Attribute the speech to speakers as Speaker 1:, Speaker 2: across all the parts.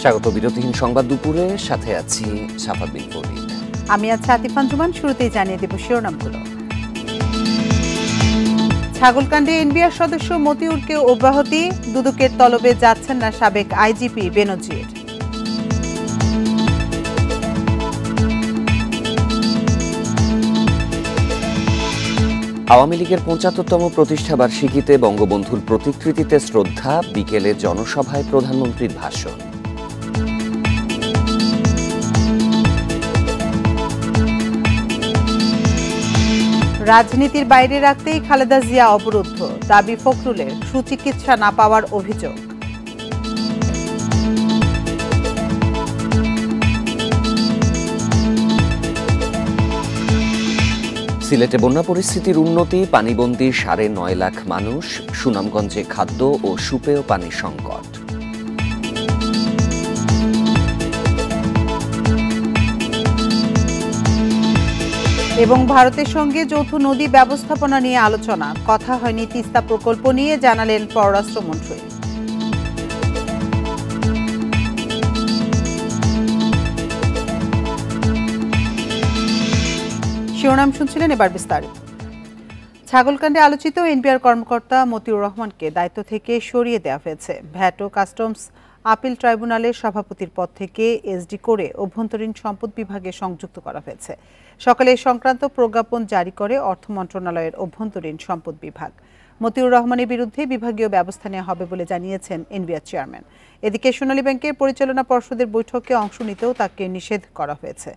Speaker 1: স্বাগত বিরতিহীন সংবাদ দুপুরে, সাথে আছি সাফাত বিন ফরিদ।
Speaker 2: আমি আছি আতিফান জুমান। শুরুতেই জানিয়ে দেব শিরোনামগুলো। ছাগলকাণ্ডে এনবিআর সদস্য মতিউরকে অব্যাহতি, দুদকের তলবে যাচ্ছেন না সাবেক আইজিপি বেনজির।
Speaker 1: আওয়ামী লীগের ৭৫তম প্রতিষ্ঠাবার্ষিকীতে বঙ্গবন্ধুর প্রতিকৃতিতে শ্রদ্ধা, বিকেলে জনসভায় প্রধানমন্ত্রীর ভাষণ।
Speaker 2: রাজনীতির বাইরে রাখতেই খালেদা জিয়া অবরুদ্ধ, দাবি ফখরুলের, সুচিকিৎসা না পাওয়ার অভিযোগ।
Speaker 1: সিলেটে বন্যা পরিস্থিতির উন্নতি, পানিবন্দী ৯.৫ লাখ মানুষ, সুনামগঞ্জে খাদ্য ও সুপেয় পানির সংকট।
Speaker 2: এবং ভারতের সঙ্গে যৌথ নদী ব্যবস্থাপনা নিয়ে আলোচনা, কথা হয়নি তিস্তা প্রকল্প নিয়ে, জানালেন পররাষ্ট্রমন্ত্রী। শিরোনাম শুনছিলেন, এবার বিস্তারিত। ছাগলকাণ্ডে আলোচিত এনবিআর কর্মকর্তা মতিউর রহমানকে দায়িত্ব থেকে সরিয়ে দেওয়া হয়েছে। ভ্যাট ও কাস্টমস আপিল ট্রাইব্যুনালের সভাপতির পদ থেকে এসডি করে অভ্যন্তরীণ সম্পদ বিভাগে সংযুক্ত করা হয়েছে। সকালে সংক্রান্ত প্রজ্ঞাপন জারি করে অর্থ মন্ত্রণালয়ের অভ্যন্তরীণ সম্পদ বিভাগ। মতিউর রহমানের বিরুদ্ধে বিভাগীয় ব্যবস্থা নেওয়া হবে বলে জানিয়েছেন এনবিআর চেয়ারম্যান। এদিকে সোনালী ব্যাংকের পরিচালনা পর্ষদের বৈঠকে অংশ নিতেও তাকে নিষেধ করা হয়েছে।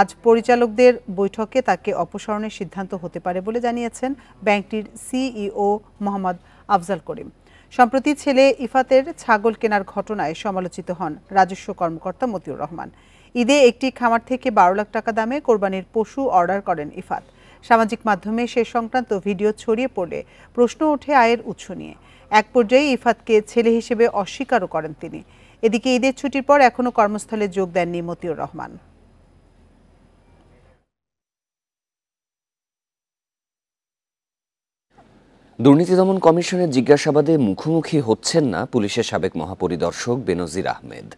Speaker 2: আজ পরিচালকদের বৈঠকে তাকে অপসারণের সিদ্ধান্ত হতে পারে বলে জানিয়েছেন ব্যাংকটির সিইও মোহাম্মদ আফজাল করিম। সম্প্রতি ছেলে ইফাতের ছাগল কেনার ঘটনায় সমালোচিত হন রাজস্ব কর্মকর্তা মতিউর রহমান। ঈদে একটি খামার থেকে ১২ লাখ টাকা দামে কোরবানির পশু অর্ডার করেন ইফাত। সামাজিক মাধ্যমে সে সংক্রান্ত ভিডিও ছড়িয়ে পড়লে প্রশ্ন ওঠে আয়ের উৎস নিয়ে। এক পর্যায়ে ইফাতকে ছেলে হিসেবে অস্বীকারও করেন তিনি। এদিকে ঈদের ছুটির পর এখনও কর্মস্থলে যোগ দেননি মতিউর রহমান।
Speaker 1: দুর্নীতি দমন কমিশনের জিজ্ঞাসাবাদে মুখোমুখি হচ্ছেন না পুলিশের সাবেক মহাপরিদর্শক বেনজির আহমেদ।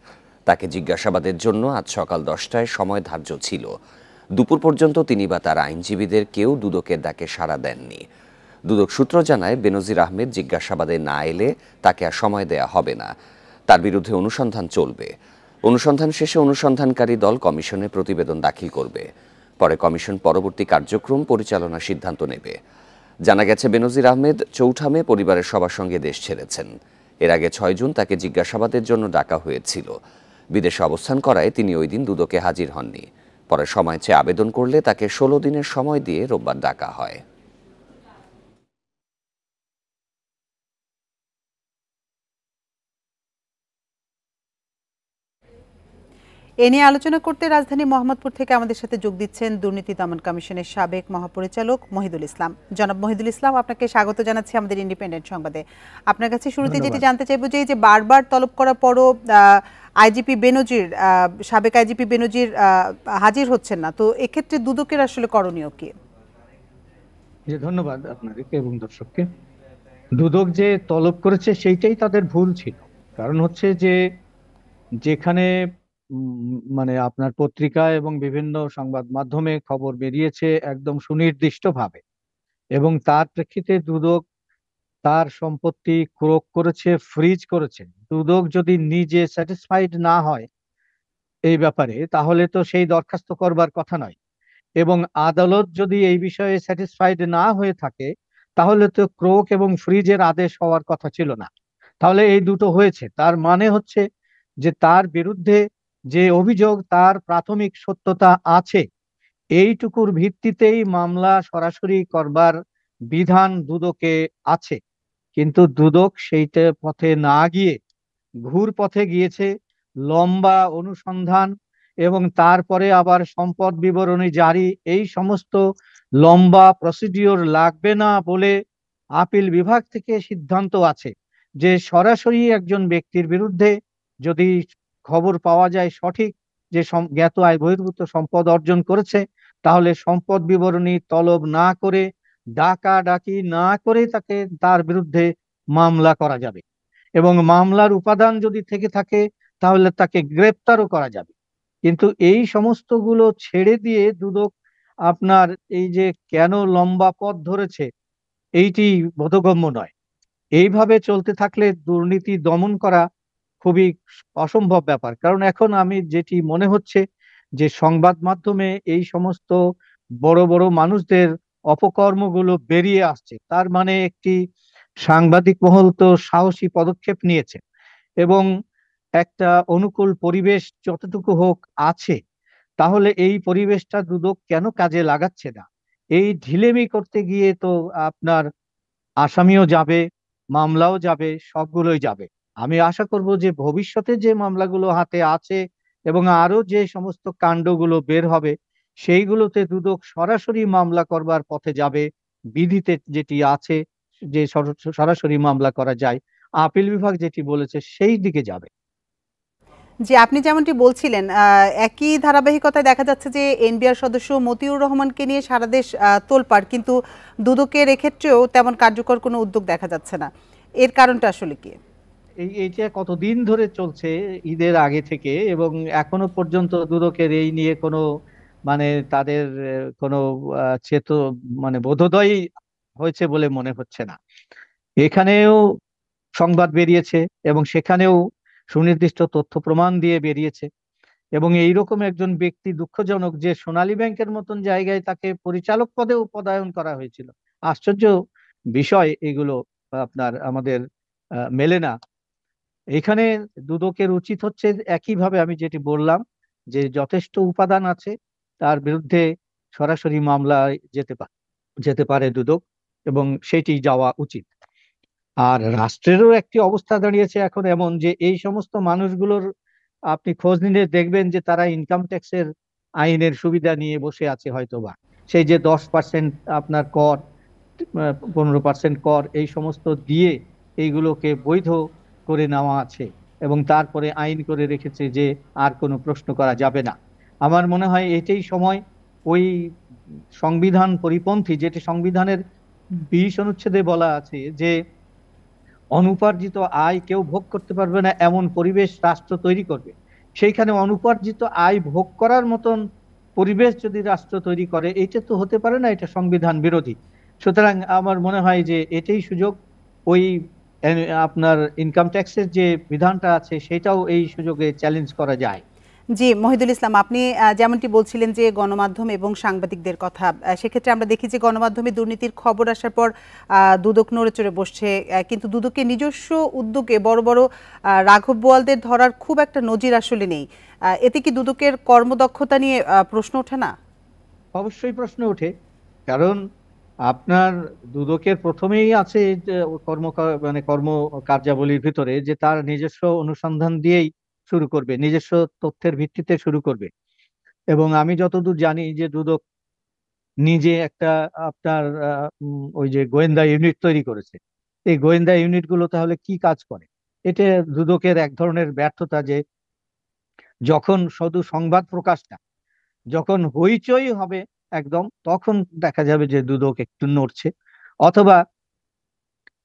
Speaker 1: তাকে জিজ্ঞাসাবাদের জন্য আজ সকাল ১০টায় সময় ধার্য ছিল। দুপুর পর্যন্ত তিনি বা তার আইনজীবীদের কেউ দুদকের ডাকে সাড়া দেননি। দুদক সূত্র জানায়, বেনজির আহমেদ জিজ্ঞাসাবাদে না এলে তাকে আর সময় দেয়া হবে না। তার বিরুদ্ধে অনুসন্ধান চলবে। অনুসন্ধান শেষে অনুসন্ধানকারী দল কমিশনে প্রতিবেদন দাখিল করবে। পরে কমিশন পরবর্তী কার্যক্রম পরিচালনার সিদ্ধান্ত নেবে। জানা গেছে, বেনজির আহমেদ ৪ঠা মে পরিবারের সবার সঙ্গে দেশ ছেড়েছেন। এর আগে ৬ জুন তাকে জিজ্ঞাসাবাদের জন্য ডাকা হয়েছিল। বিদেশে অবস্থান করায় তিনি ওই দিন দুদকে হাজির হননি। পরে সময় চেয়ে আবেদন করলে তাকে ১৬ দিনের সময় দিয়ে রোববার ডাকা হয়।
Speaker 2: এ নিয়ে আলোচনা করতে রাজধানী মোহাম্মদপুর থেকে আমাদের সাথে যোগ দিচ্ছেন দুর্নীতি দমন কমিশনের সাবেক মহাপরিচালক মহিদুল ইসলাম। জনাব মহিদুল ইসলাম, আপনাকে স্বাগত জানাচ্ছি আমাদের ইন্ডিপেন্ডেন্ট সংবাদে। আপনার কাছে শুরুতে যেটি জানতে চাইব যে বারবার তলব করার পরও আইজিপি বেনজির, সাবেক আইজিপি বেনজির হাজির হচ্ছেন না, তো এক্ষেত্রে দুদকের আসলে করণীয় কি?
Speaker 3: ধন্যবাদ আপনাদেরকে এবং দর্শককে। দুদক যে তলব করেছে সেইটাই তাদের ভুল ছিল। কারণ হচ্ছে যে যেখানে মানে আপনার পত্রিকা এবং বিভিন্ন সংবাদ মাধ্যমে খবর বেরিয়েছে একদম সুনির্দিষ্টভাবে, এবং তার প্রেক্ষিতে দুদক তার সম্পত্তি ক্রোক করেছে, ফ্রিজ করেছে। দুদক যদি নিজে স্যাটিসফাইড না হয় এই ব্যাপারে, তাহলে তো সেই দরখাস্ত করবার কথা নয়। এবং আদালত যদি এই বিষয়ে স্যাটিসফাইড না হয়ে থাকে, তাহলে তো ক্রোক এবং ফ্রিজের আদেশ হওয়ার কথা ছিল না। তাহলে এই দুটো হয়েছে। তার মানে হচ্ছে যে তার বিরুদ্ধে যে অভিযোগ তার প্রাথমিক সত্যতা আছে, এইটুকুর ভিত্তিতেই মামলা সরাসরি করবার বিধান দুদকে আছে। কিন্তু দুদক সেইটা পথে না গিয়ে ঘুর পথে গিয়েছে। লম্বা অনুসন্ধান এবং তারপরে আবার সম্পদ বিবরণী জারি, এই সমস্ত লম্বা প্রসিডিওর লাগবে না বলে আপিল বিভাগ থেকে সিদ্ধান্ত আছে যে সরাসরি একজন ব্যক্তির বিরুদ্ধে যদি খবর পাওয়া যায় সঠিক যে জ্ঞাত আয় বহির্ভূত সম্পদ অর্জন করেছে, তাহলে সম্পদ বিবরণী তলব না করে, ডাকাডাকি না করে তাকে তার বিরুদ্ধে মামলা করা যাবে। এবং মামলার উপাদান যদি থেকে থাকে, তাহলে তাকে গ্রেপ্তারও করা যাবে। কিন্তু এই সমস্তগুলো ছেড়ে দিয়ে দুদক আপনার এই যে কেন লম্বা পথ ধরেছে এইটি বোধগম্য নয়। এইভাবে চলতে থাকলে দুর্নীতি দমন করা খুবই অসম্ভব ব্যাপার। কারণ এখন আমি যেটি মনে হচ্ছে যে সংবাদ মাধ্যমে এই সমস্ত বড় বড় মানুষদের অপকর্মগুলো বেরিয়ে আসছে, তার মানে একটি সাংবাদিক মহল তো সাহসী পদক্ষেপ নিয়েছে এবং একটা অনুকূল পরিবেশ যতটুকু হোক আছে। তাহলে এই পরিবেশটা দুদক কেন কাজে লাগাচ্ছে না? এই ঢিলেমি করতে গিয়ে তো আপনার আসামিও যাবে, মামলাও যাবে, সবগুলোই যাবে। আমি আশা করব যে ভবিষ্যতে যে মামলাগুলো হাতে আছে এবং আরো যে সমস্ত কাণ্ডগুলো বের হবে সেইগুলোতে দুদক সরাসরি মামলা করবার পথে যাবে। বিধিতে যেটি আছে যে সরাসরি মামলা করা যায়, আপিল বিভাগ যেটি বলেছে সেই দিকে যাবে।
Speaker 2: যে আপনি যেমনটি বলছিলেন, একই ধারাবাহিকতায় দেখা যাচ্ছে যে এনবিআর সদস্য মতিউর রহমানকে নিয়ে সারা দেশ তোলপাড়, কিন্তু দুদকের এক্ষেত্রেও তেমন কার্যকর কোনো উদ্যোগ দেখা যাচ্ছে না। এর কারণটা আসলে কি?
Speaker 3: এইটা কতদিন ধরে চলছে, ঈদের আগে থেকে, এবং এখনো পর্যন্ত দুদকের এই নিয়ে কোনো মানে তাদের কোনো মানে বোধোদয় হয়েছে বলে মনে হচ্ছে না। এখানেও সংবাদ বেরিয়েছে এবং সেখানেও সুনির্দিষ্ট তথ্য প্রমাণ দিয়ে বেরিয়েছে এবং এইরকম একজন ব্যক্তি, দুঃখজনক যে সোনালী ব্যাংকের মতন জায়গায় তাকে পরিচালক পদেও পদায়ন করা হয়েছিল। আশ্চর্য বিষয় এগুলো আপনার আমাদের মেলে না। এখানে দুদকের উচিত হচ্ছে একইভাবে আমি যেটি বললাম যে যথেষ্ট উপাদান আছে তার বিরুদ্ধে সরাসরি মামলায় যেতে পারে দুদক, এবং সেটি যাওয়া উচিত। আর রাষ্ট্রেরও একটি অবস্থা দাঁড়িয়েছে এখন এমন যে এই সমস্ত মানুষগুলোর আপনি খোঁজ নিলে দেখবেন যে তারা ইনকাম ট্যাক্সের আইনের সুবিধা নিয়ে বসে আছে হয়তোবা। সেই যে 10% আপনার কর, 15% কর, এই সমস্ত দিয়ে এইগুলোকে বৈধ করে নেওয়া আছে এবং তারপরে আইন করে রেখেছে যে আর কোনো প্রশ্ন করা যাবে না। আমার মনে হয় এটাই সময় ওই সংবিধান পরিপন্থী, যেটি সংবিধানের 20 অনুচ্ছেদে বলা আছে যে অনুপার্জিত আয় কেউ ভোগ করতে পারবে না এমন পরিবেশ রাষ্ট্র তৈরি করবে। সেইখানে অনুপার্জিত আয় ভোগ করার মতন পরিবেশ যদি রাষ্ট্র তৈরি করে, এটা তো হতে পারে না, এটা সংবিধান বিরোধী। সুতরাং আমার মনে হয় যে এটাই সুযোগ, ওই আপনার ইনকাম ট্যাক্সের যে বিধানটা আছে সেটাও এই সুযোগে চ্যালেঞ্জ করা যায়।
Speaker 2: জি, মহিদুল ইসলাম, আপনি যেমনটি বলছিলেন যে গণমাধ্যম এবং সাংবাদিকদের কথা, সেক্ষেত্রে আমরা দেখি যে গণমাধ্যমে দুর্নীতির খবর আসার পর দুদক নড়ে চড়ে বসছে, কিন্তু দুদকের নিজস্ব উদ্যোগে বড় বড় রাঘব বোয়ালদের ধরার খুব একটা নজির আসলে নেই। এতে কি দুদকের কর্মদক্ষতা নিয়ে প্রশ্ন ওঠে না?
Speaker 3: অবশ্যই প্রশ্ন ওঠে, কারণ আপনার দুদকের প্রথমেই আছে যে কর্ম কার্যাবলীর ভিতরে যে তার নিজস্ব অনুসন্ধান দিয়েই শুরু করবে, নিজস্ব তথ্যের ভিত্তিতে শুরু করবে। এবং আমি যতদূর জানি যে দুদক নিজে একটা আপনার ওই যে গোয়েন্দা ইউনিট তৈরি করেছে। এই গোয়েন্দা ইউনিট গুলো তাহলে কি কাজ করে? এটা দুদকের এক ধরনের ব্যর্থতা যে যখন শুধু সংবাদ প্রকাশটা, যখন হইচই হবে একদম, তখন দেখা যাবে যে দুদক একটু নড়ছে, অথবা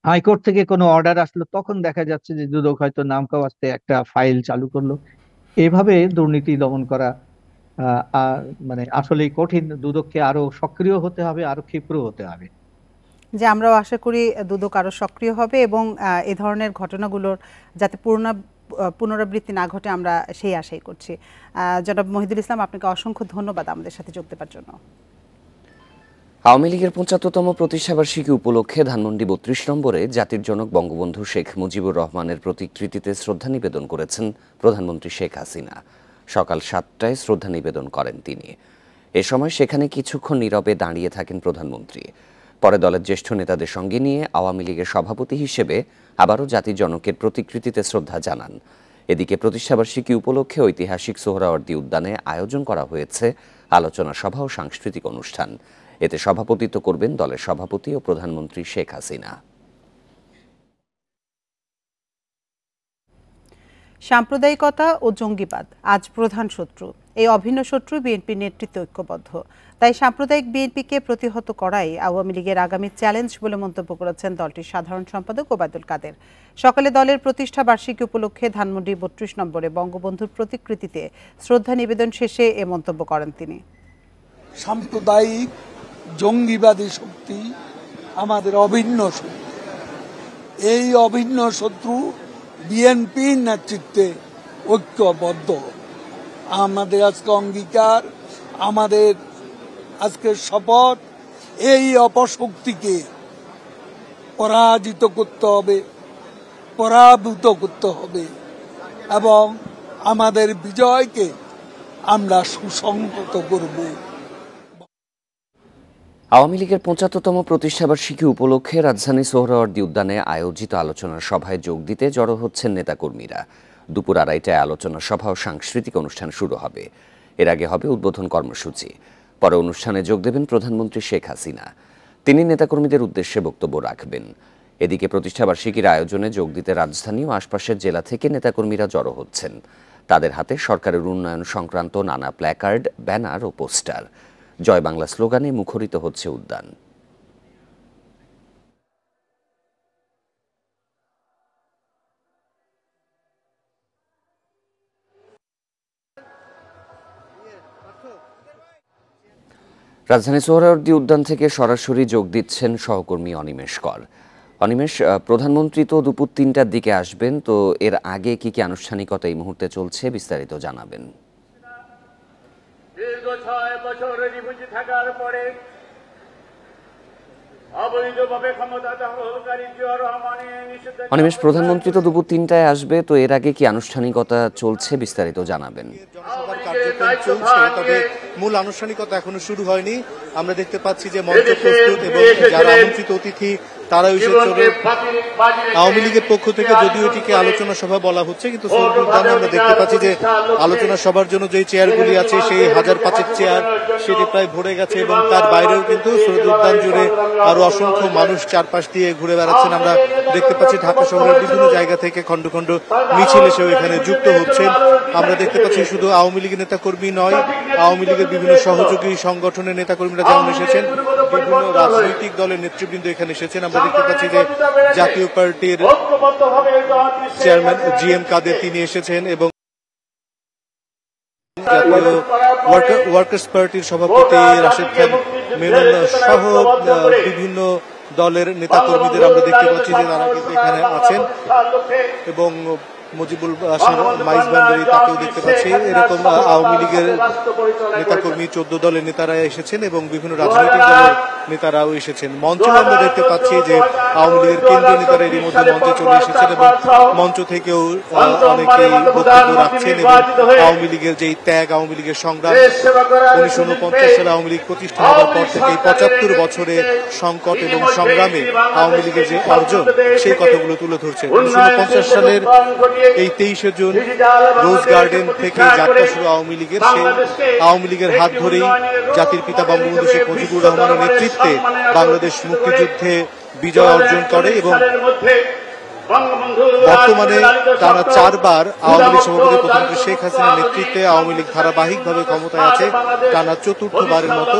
Speaker 3: হাইকোর্ট থেকে কোনো অর্ডার আসলো তখন দেখা যাচ্ছে যে দুদক হয়তো নাম কাওয়াস্তে একটা ফাইল চালু করলো। এভাবে দুর্নীতি দমন করা মানে আসলেই কঠিন। দুদককে আরো সক্রিয় হতে হবে, আরো ক্ষিপ্র হতে হবে।
Speaker 2: যে আমরাও আশা করি দুদক আরও সক্রিয় হবে এবং এ ধরনের ঘটনাগুলোর যাতে পুনরাবৃত্তি না ঘটে, আমরা সেই আশাই করছি। জনাব মহিদুল ইসলাম, আপনাকে অসংখ্য ধন্যবাদ আমাদের সাথে যোগ দেওয়ার জন্য।
Speaker 1: আওয়ামী লীগের 75তম প্রতিষ্ঠাবার্ষিকী উপলক্ষে ধানমন্ডি 32 নম্বরে জাতির জনক বঙ্গবন্ধু শেখ মুজিবুর রহমানের প্রতিকৃতিতে শ্রদ্ধা নিবেদন করেছেন প্রধানমন্ত্রী শেখ হাসিনা। সকাল 7টায় শ্রদ্ধা নিবেদন করেন তিনি। এ সময় সেখানে কিছুক্ষণ নীরবে দাঁড়িয়ে থাকেন প্রধানমন্ত্রী। পরে দলের জ্যেষ্ঠ নেতাদের সঙ্গে নিয়ে আওয়ামী লীগের সভাপতি হিসেবে আবারও জাতির জনকের প্রতিকৃতিতে শ্রদ্ধা জানান। এদিকে প্রতিষ্ঠাবার্ষিকী উপলক্ষে ঐতিহাসিক সোহরাওয়ার্দী উদ্যানে আয়োজন করা হয়েছে আলোচনা সভা ও সাংস্কৃতিক অনুষ্ঠান। এতে সভাপতিত্ব করবেন দলের সভাপতি ও প্রধানমন্ত্রী শেখ হাসিনা।
Speaker 2: সাম্প্রদায়িকতা ও জঙ্গিবাদ আজ প্রধান শত্রু। এই অভিন্ন শত্রু বিএনপির নেতৃত্ব ঐক্যবদ্ধ। তাই সাম্প্রদায়িক বিএনপিকে প্রতিহত করাই আওয়ামী লীগের আগামী চ্যালেঞ্জ বলে মন্তব্য করেছেন দলটির সাধারণ সম্পাদক ওবায়দুল কাদের। সকালে দলের প্রতিষ্ঠা বার্ষিকী উপলক্ষে ধানমন্ডি ৩২ নম্বরে বঙ্গবন্ধুর প্রতিকৃতিতে শ্রদ্ধা নিবেদন শেষে এ মন্তব্য করেন তিনি।
Speaker 4: সাম্প্রদায়িক জঙ্গিবাদী শক্তি আমাদের অভিন্ন শত্রু। এই অভিন্ন শত্রু বিএনপির নেতৃত্বে ঐক্যবদ্ধ। আমাদের আজকে অঙ্গীকার, আমাদের আজকের শপথ, এই অপশক্তিকে পরাজিত করতে হবে, পরাভূত করতে হবে এবং আমাদের বিজয়কে আমরা সুসংহত করব।
Speaker 1: আওয়ামী লীগের ৭৫তম প্রতিষ্ঠাবার্ষিকী উপলক্ষে রাজধানী সোহরাওয়ার্দী উদ্যানে আয়োজিত আলোচনা সভায় যোগ দিতে জড়ো হচ্ছেন নেতাকর্মীরা। দুপুর ২:৩০টায় আলোচনা সভা ও সাংস্কৃতিক অনুষ্ঠান শুরু হবে। এর আগে হবে উদ্বোধন কর্মসূচি। পরে অনুষ্ঠানে যোগ দেবেন প্রধানমন্ত্রী শেখ হাসিনা। তিনি নেতাকর্মীদের উদ্দেশ্যে বক্তব্য রাখবেন। এদিকে প্রতিষ্ঠাবার্ষিকীর আয়োজনে যোগ দিতে রাজধানী ও আশপাশের জেলা থেকে নেতাকর্মীরা জড়ো হচ্ছেন। তাদের হাতে সরকারের উন্নয়ন সংক্রান্ত নানা প্ল্যাকার্ড, ব্যানার ও পোস্টার। জয় বাংলা স্লোগানে মুখরিত হচ্ছে উদ্যান। রাজধানী সোহরাওয়ার্দী উদ্যান থেকে সরাসরি যোগ দিচ্ছেন সহকর্মী অনিমেষ কর। অনিমেষ, প্রধানমন্ত্রী তো দুপুর ৩টার দিকে আসবেন, তো এর আগে কি কি আনুষ্ঠানিকতা এই মুহূর্তে চলছে বিস্তারিত জানাবেন।
Speaker 5: দীর্ঘ ৬ বছর নিবৃত্তি থাকার পরে অবৈধভাবে ক্ষমতা দখলকারী জিয়াউর রহমানের নিষিদ্ধ।
Speaker 1: অনিমেষ, প্রধানমন্ত্রী তো দুপুর ৩টায় আসবে, তো এর আগে কি আনুষ্ঠানিকতা চলছে বিস্তারিত জানাবেন।
Speaker 6: জনসভার কার্যক্রম চলছে, তবে মূল আনুষ্ঠানিকতা এখনো শুরু হয়নি। আমরা দেখতে পাচ্ছি যে মঞ্চ প্রস্তুত এবং যারা আমন্ত্রিত অতিথি তারা এসেছে। আওয়ামী লীগের পক্ষ থেকে যদিও এটিকে আলোচনা সভা বলা হচ্ছে, কিন্তু সোহরাওয়ার্দী উদ্যানে আমরা দেখতে পাচ্ছি যে আলোচনা সভার জন্য যে চেয়ারগুলি আছে সেই ১,৫০০ চেয়ার সেটি প্রায় ভরে গেছে এবং তার বাইরেও কিন্তু সোহরাওয়ার্দী উদ্যান জুড়ে আরো অসংখ্য মানুষ চারপাশ দিয়ে ঘুরে বেড়াচ্ছেন। আমরা দেখতে পাচ্ছি ঢাকা শহরের বিভিন্ন জায়গা থেকে খণ্ড খণ্ড মিছিল এসেও এখানে যুক্ত হচ্ছেন। আমরা দেখতে পাচ্ছি শুধু আওয়ামী লীগের নেতাকর্মী নয়, আওয়ামী লীগের বিভিন্ন সহযোগী সংগঠনের নেতাকর্মীরা যেমন এসেছেন, বিভিন্ন রাজনৈতিক দলের নেতৃবৃন্দ এখানে এসেছেন। আমরা দেখতে পাচ্ছি যে জাতীয় পার্টির চেয়ারম্যান GM কাদের তিনি এসেছেন এবং জাতীয় ওয়ার্কার্স পার্টির সভাপতি রাশেদ খান মেনন সহ বিভিন্ন দলের নেতাকর্মীদের আমরা দেখতে পাচ্ছি যে তারা কিন্তু এখানে আছেন এবং মুজিবুল বাশির মাইজ ভান্ডারী তাকেও দেখতে পাচ্ছি। এরকম আওয়ামী লীগের নেতাকর্মী 14 দলের নেতারা এসেছেন এবং বিভিন্ন রাজনৈতিক দলের নেতারাও এসেছেন। মঞ্চে আমরা দেখতে পাচ্ছি যে আওয়ামী লীগের কেন্দ্রীয় নেতারা এরই মধ্যে মঞ্চে চলে এসেছেন এবং মঞ্চ থেকেও অনেকেই বক্তব্য রাখছেন এবং আওয়ামী লীগের যেই ত্যাগ, আওয়ামী লীগের সংগ্রাম, 1949 সালে আওয়ামী লীগ প্রতিষ্ঠা হওয়ার পর থেকে ৭৫ বছরের সংকট এবং সংগ্রামে আওয়ামী লীগের যে অর্জন সেই কথাগুলো তুলে ধরছেন। 1950 সালের এই 23শে জুন রোজ গার্ডেন থেকে যাত্রা শুরু আওয়ামী লীগের, সেই আওয়ামী লীগের হাত ধরেই জাতির পিতা বঙ্গবন্ধু শেখ মুজিবুর রহমানের নেতৃত্বে বাংলাদেশ মুক্তিযুদ্ধে বিজয় অর্জন করে এবং বর্তমানে টানা 4 বার আওয়ামী লীগ সভাপতি প্রধানমন্ত্রী শেখ হাসিনার নেতৃত্বে আওয়ামী লীগ ধারাবাহিকভাবে ক্ষমতায় আছে টানা ৪র্থবারের মতো।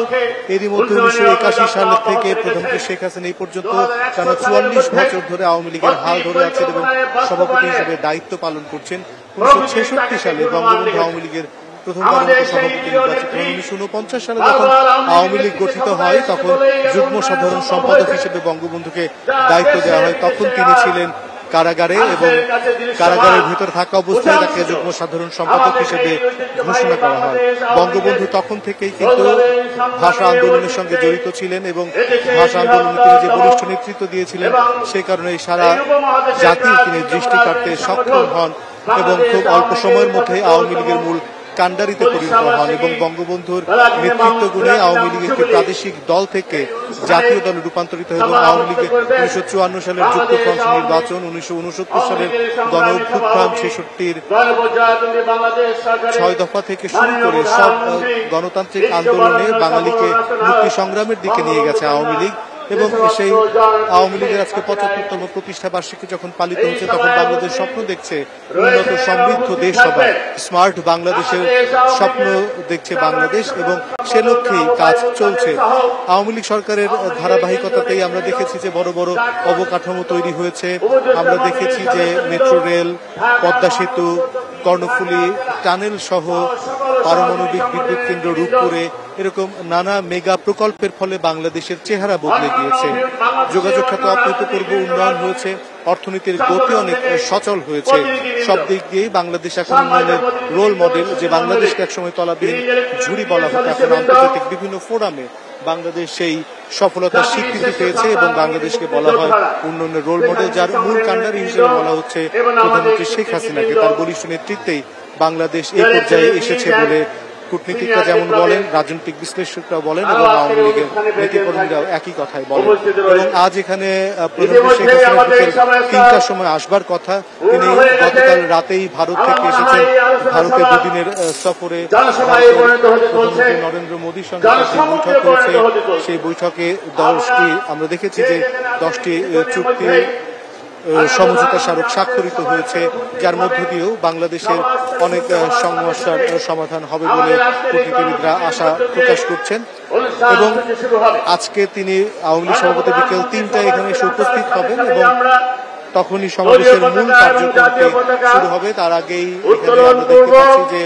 Speaker 6: এরই মধ্যে ১৯৮১ সাল থেকে প্রধানমন্ত্রী শেখ হাসিনা এই পর্যন্ত টানা ৪৪ বছর ধরে আওয়ামী লীগের হাল ধরে আছেন এবং সভাপতি হিসেবে দায়িত্ব পালন করছেন। ১৯৬৬ সালে বঙ্গবন্ধু আওয়ামী লীগের প্রথমবারের মতো সভাপতি নির্বাচিত হন। ১৯৪৯ সালে যখন আওয়ামী লীগ গঠিত হয় তখন যুগ্ম সাধারণ সম্পাদক হিসেবে বঙ্গবন্ধুকে দায়িত্ব দেওয়া হয়। তখন তিনি ছিলেন কারাগারে এবং কারাগারের ভিতর থাকা অবস্থায় তাকে যুগ্ম সাধারণ সম্পাদক হিসেবে ঘোষণা করা হয়। বঙ্গবন্ধু তখন থেকেই কিন্তু ভাষা আন্দোলনের সঙ্গে জড়িত ছিলেন এবং ভাষা আন্দোলনে তিনি যে বলিষ্ঠ নেতৃত্ব দিয়েছিলেন সেই কারণে সারা জাতির তিনি দৃষ্টি কাটতে সক্ষম হন এবং খুব অল্প সময়ের মধ্যে আওয়ামী লীগের মূল কাণ্ডারিতে পরিণত হন এবং বঙ্গবন্ধুর নেতৃত্ব গুণে আওয়ামী লীগ একটি প্রাদেশিক দল থেকে জাতীয় দলে রূপান্তরিত হয় এবং আওয়ামী লীগের ১৯৫৪ সালের যুক্তফ্রন্ট নির্বাচন, ১৯৬৯ সালের গণ অভ্যুত্থান, ৬৬র ৬ দফা থেকে শুরু করে সব গণতান্ত্রিক আন্দোলনে বাঙালিকে মুক্তি সংগ্রামের দিকে নিয়ে গেছে আওয়ামী লীগ এবং সেই আওয়ামী লীগের আজকে ৭৫তম প্রতিষ্ঠা বার্ষিকী যখন পালিত হচ্ছে তখন বাংলাদেশ স্বপ্ন দেখছে উন্নত সমৃদ্ধ দেশ হবার, স্মার্ট বাংলাদেশের স্বপ্ন দেখছে বাংলাদেশ এবং সে লক্ষ্যেই কাজ চলছে। আওয়ামী লীগ সরকারের ধারাবাহিকতাতেই আমরা দেখেছি যে বড় বড় অবকাঠামো তৈরি হয়েছে, আমরা দেখেছি যে মেট্রো রেল, পদ্মা সেতু, কর্ণফুলী টানেল সহ পারমাণবিক বিদ্যুৎ কেন্দ্র রূপপুরে এরকম নানা মেগা প্রকল্পের ফলে বাংলাদেশের চেহারা বদলে গিয়েছে। যোগাযোগ খাত অভূতপূর্ব উন্নয়ন হয়েছে, অর্থনীতির গতি অনেক সচল হয়েছে। সব দিক দিয়েই বাংলাদেশ এখন উন্নয়নের রোল মডেল। যে বাংলাদেশকে একসময় তলাবিহীন ঝুড়ি বলা হতো, এখন আন্তর্জাতিক বিভিন্ন ফোরামে বাংলাদেশ সেই সফলতার স্বীকৃতি পেয়েছে এবং বাংলাদেশকে বলা হয় উন্নয়নের রোল মডেল, যার মূল কাণ্ডারি হিসেবে বলা হচ্ছে প্রধানমন্ত্রী শেখ হাসিনাকে। তার বলিষ্ঠ নেতৃত্বেই বাংলাদেশ এই পর্যায়ে এসেছে বলে কূটনীতিকরা যেমন বলেন, রাজনৈতিক বিশ্লেষকরাও বলেন এবং আওয়ামী লীগের নেতাকর্মীরাও একই কথাই বলেন। এবং আজ এখানে প্রধানমন্ত্রী শেখ হাসিনা ৩টার সময় আসবার কথা, তিনি গতকাল রাতেই ভারত থেকে এসেছেন। ভারতের দুদিনের সফরে প্রধানমন্ত্রী নরেন্দ্র মোদীর সঙ্গে বৈঠক হয়েছে। সেই বৈঠকে 10টি আমরা দেখেছি যে 10টি চুক্তি সমঝোতা স্মারক স্বাক্ষরিত হয়েছে, যার মধ্য দিয়েও বাংলাদেশের অনেক সমস্যার সমাধান হবে বলে কূটনীতিবিদরা আশা প্রকাশ করছেন। এবং আজকে তিনি আওয়ামী লীগ সভাপতি বিকেল ৩টায় এখানে এসে উপস্থিত হবেন এবং তখনই সমাবেশের মূল কার্যক্রমটি শুরু হবে। তার আগেই এখানে আমরা দেখতে পাচ্ছি যে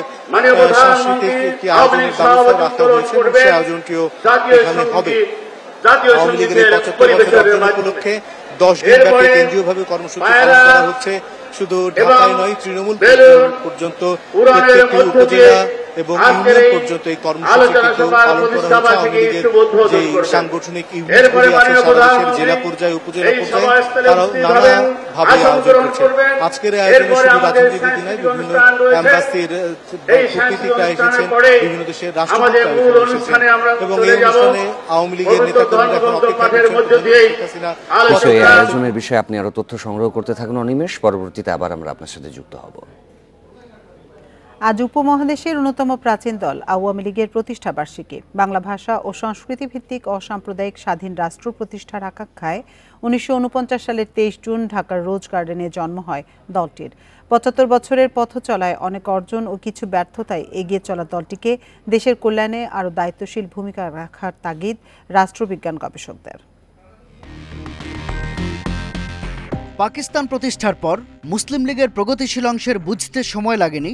Speaker 6: সাংস্কৃতিক একটি আয়োজনের ব্যবস্থা রাখা হয়েছে, সেই আয়োজনটিও এখানে হবে। আওয়ামী লীগের এই ৭৫ বছর উপলক্ষে 10 দিন ব্যাপী কেন্দ্রীয়ভাবে কর্মসূচি পালন করা হচ্ছে। শুধু ঢাকায় নয়, তৃণমূল পর্যন্ত প্রত্যেকটি উপজেলা এবং ইউনিয়ন পর্যন্ত এই কর্মসূচি কিন্তু পালন করা হচ্ছে। আওয়ামী লীগের যে সাংগঠনিক ইউনিটগুলি আছে সারা দেশের জেলা পর্যায়ে, উপজেলা পর্যায়ে, তারাও নানাভাবে আয়োজন করছে। আজকের আয়োজনে শুধু রাজনীতিবিদ নয়, বিভিন্ন এম্বাসির কূটনীতিকরা এসেছেন, বিভিন্ন দেশের রাষ্ট্রদূতরা এসেছেন এবং এই অনুষ্ঠানে আওয়ামী লীগের নেতাকর্মীরা এখন অপেক্ষা করছেন শেখ হাসিনা।
Speaker 1: এই আয়োজনের বিষয়ে আপনি আরো তথ্য সংগ্রহ করতে থাকুন অনিমেষ, পরবর্তীতে আবার আমরা আপনার সাথে যুক্ত হব।
Speaker 2: আজ উপমহাদেশের অন্যতম প্রাচীন দল আওয়ামী লীগের প্রতিষ্ঠা বার্ষিকী। বাংলা ভাষা ও সংস্কৃতি ভিত্তিক অসাম্প্রদায়িক স্বাধীন রাষ্ট্র প্রতিষ্ঠার আকাঙ্ক্ষায় 1949 সালের 23 জুন ঢাকার রোজ গার্ডেনে জন্ম হয় দলটির। 75 বছরের পথ চলায় অনেক অর্জন ও কিছু ব্যর্থতায় এগিয়ে চলা দলটিকে দেশের কল্যাণে আরও দায়িত্বশীল ভূমিকা রাখার তাগিদ রাষ্ট্রবিজ্ঞান গবেষকদের।
Speaker 7: পাকিস্তান প্রতিষ্ঠার পর মুসলিম লীগের প্রগতিশীল অংশের বুঝতে সময় লাগেনি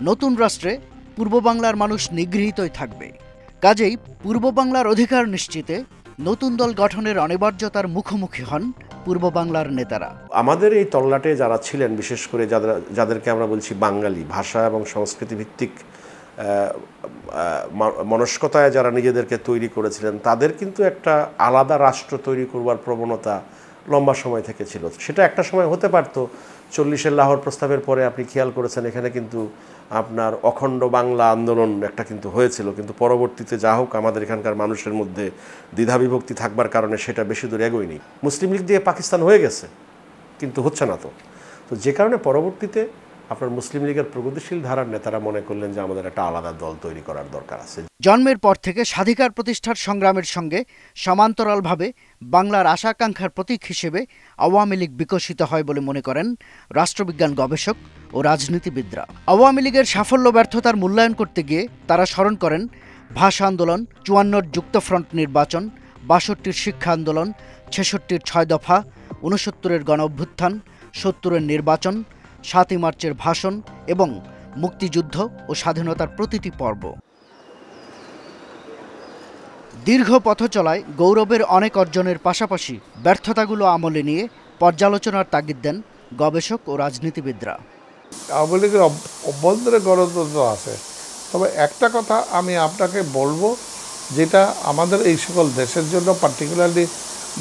Speaker 7: নতুন রাষ্ট্রে পূর্ব বাংলার মানুষ নিগৃহীতই থাকবে। কাজেই পূর্ব বাংলার অধিকার নিশ্চিতে নতুন দল গঠনের অনিবার্যতার মুখোমুখি হন পূর্ব বাংলার নেতারা।
Speaker 8: আমাদের এই তল্লাটে যারা ছিলেন, বিশেষ করে যাদেরকে আমরা বলছি বাঙালি, ভাষা এবং সংস্কৃতি ভিত্তিক মনস্কতায় যারা নিজেদেরকে তৈরি করেছিলেন, তাদের কিন্তু একটা আলাদা রাষ্ট্র তৈরি করবার প্রবণতা লম্বা সময় থেকে ছিল। সেটা একটা সময় হতে পারত। 40-এর লাহোর প্রস্তাবের পরে আপনি খেয়াল করেছেন এখানে কিন্তু আপনার অখণ্ড বাংলা আন্দোলন একটা কিন্তু হয়েছিল, কিন্তু পরবর্তীতে যা হোক আমাদের এখানকার মানুষের মধ্যে দ্বিধাবিভক্তি থাকবার কারণে সেটা বেশি দূর এগোয়নি। মুসলিম লীগ দিয়ে পাকিস্তান হয়ে গেছে, কিন্তু হচ্ছে না। তো যে কারণে পরবর্তীতে আপনার মুসলিম লীগের প্রগতিশীল ধারার নেতারা মনে করলেন যে আমাদের একটা আলাদা দল তৈরি করার দরকার আছে।
Speaker 7: জন্মের পর থেকে স্বাধিকার প্রতিষ্ঠার সংগ্রামের সঙ্গে সমান্তরালভাবে বাংলার আশাকাঙ্ক্ষার প্রতীক হিসেবে আওয়ামী লীগ বিকশিত হয় বলে মনে করেন রাষ্ট্রবিজ্ঞান গবেষক ও রাজনীতিবিদরা। আওয়ামী লীগের সাফল্য ব্যর্থতার মূল্যায়ন করতে গিয়ে তারা স্মরণ করেন ভাষা আন্দোলন, 54-র যুক্তফ্রন্ট নির্বাচন, 62-র শিক্ষা আন্দোলন, 66-র 6 দফা, 69-এর গণ অভ্যুত্থান, 70-এর নির্বাচন, 7ই মার্চের ভাষণ এবং মুক্তিযুদ্ধ ও স্বাধীনতার প্রতিটি পর্ব। দীর্ঘ পথ চলায় গৌরবের অনেক অর্জনের পাশাপাশি ব্যর্থতাগুলো আমলে নিয়ে পর্যালোচনার তাগিদ দেন গবেষক ও রাজনীতিবিদরা।
Speaker 9: আওয়ামী লীগের অভ্যন্তরে গণতন্ত্র আছে, তবে একটা কথা আমি আপনাকে বলবো, যেটা আমাদের এই সকল দেশের জন্য, পার্টিকুলারলি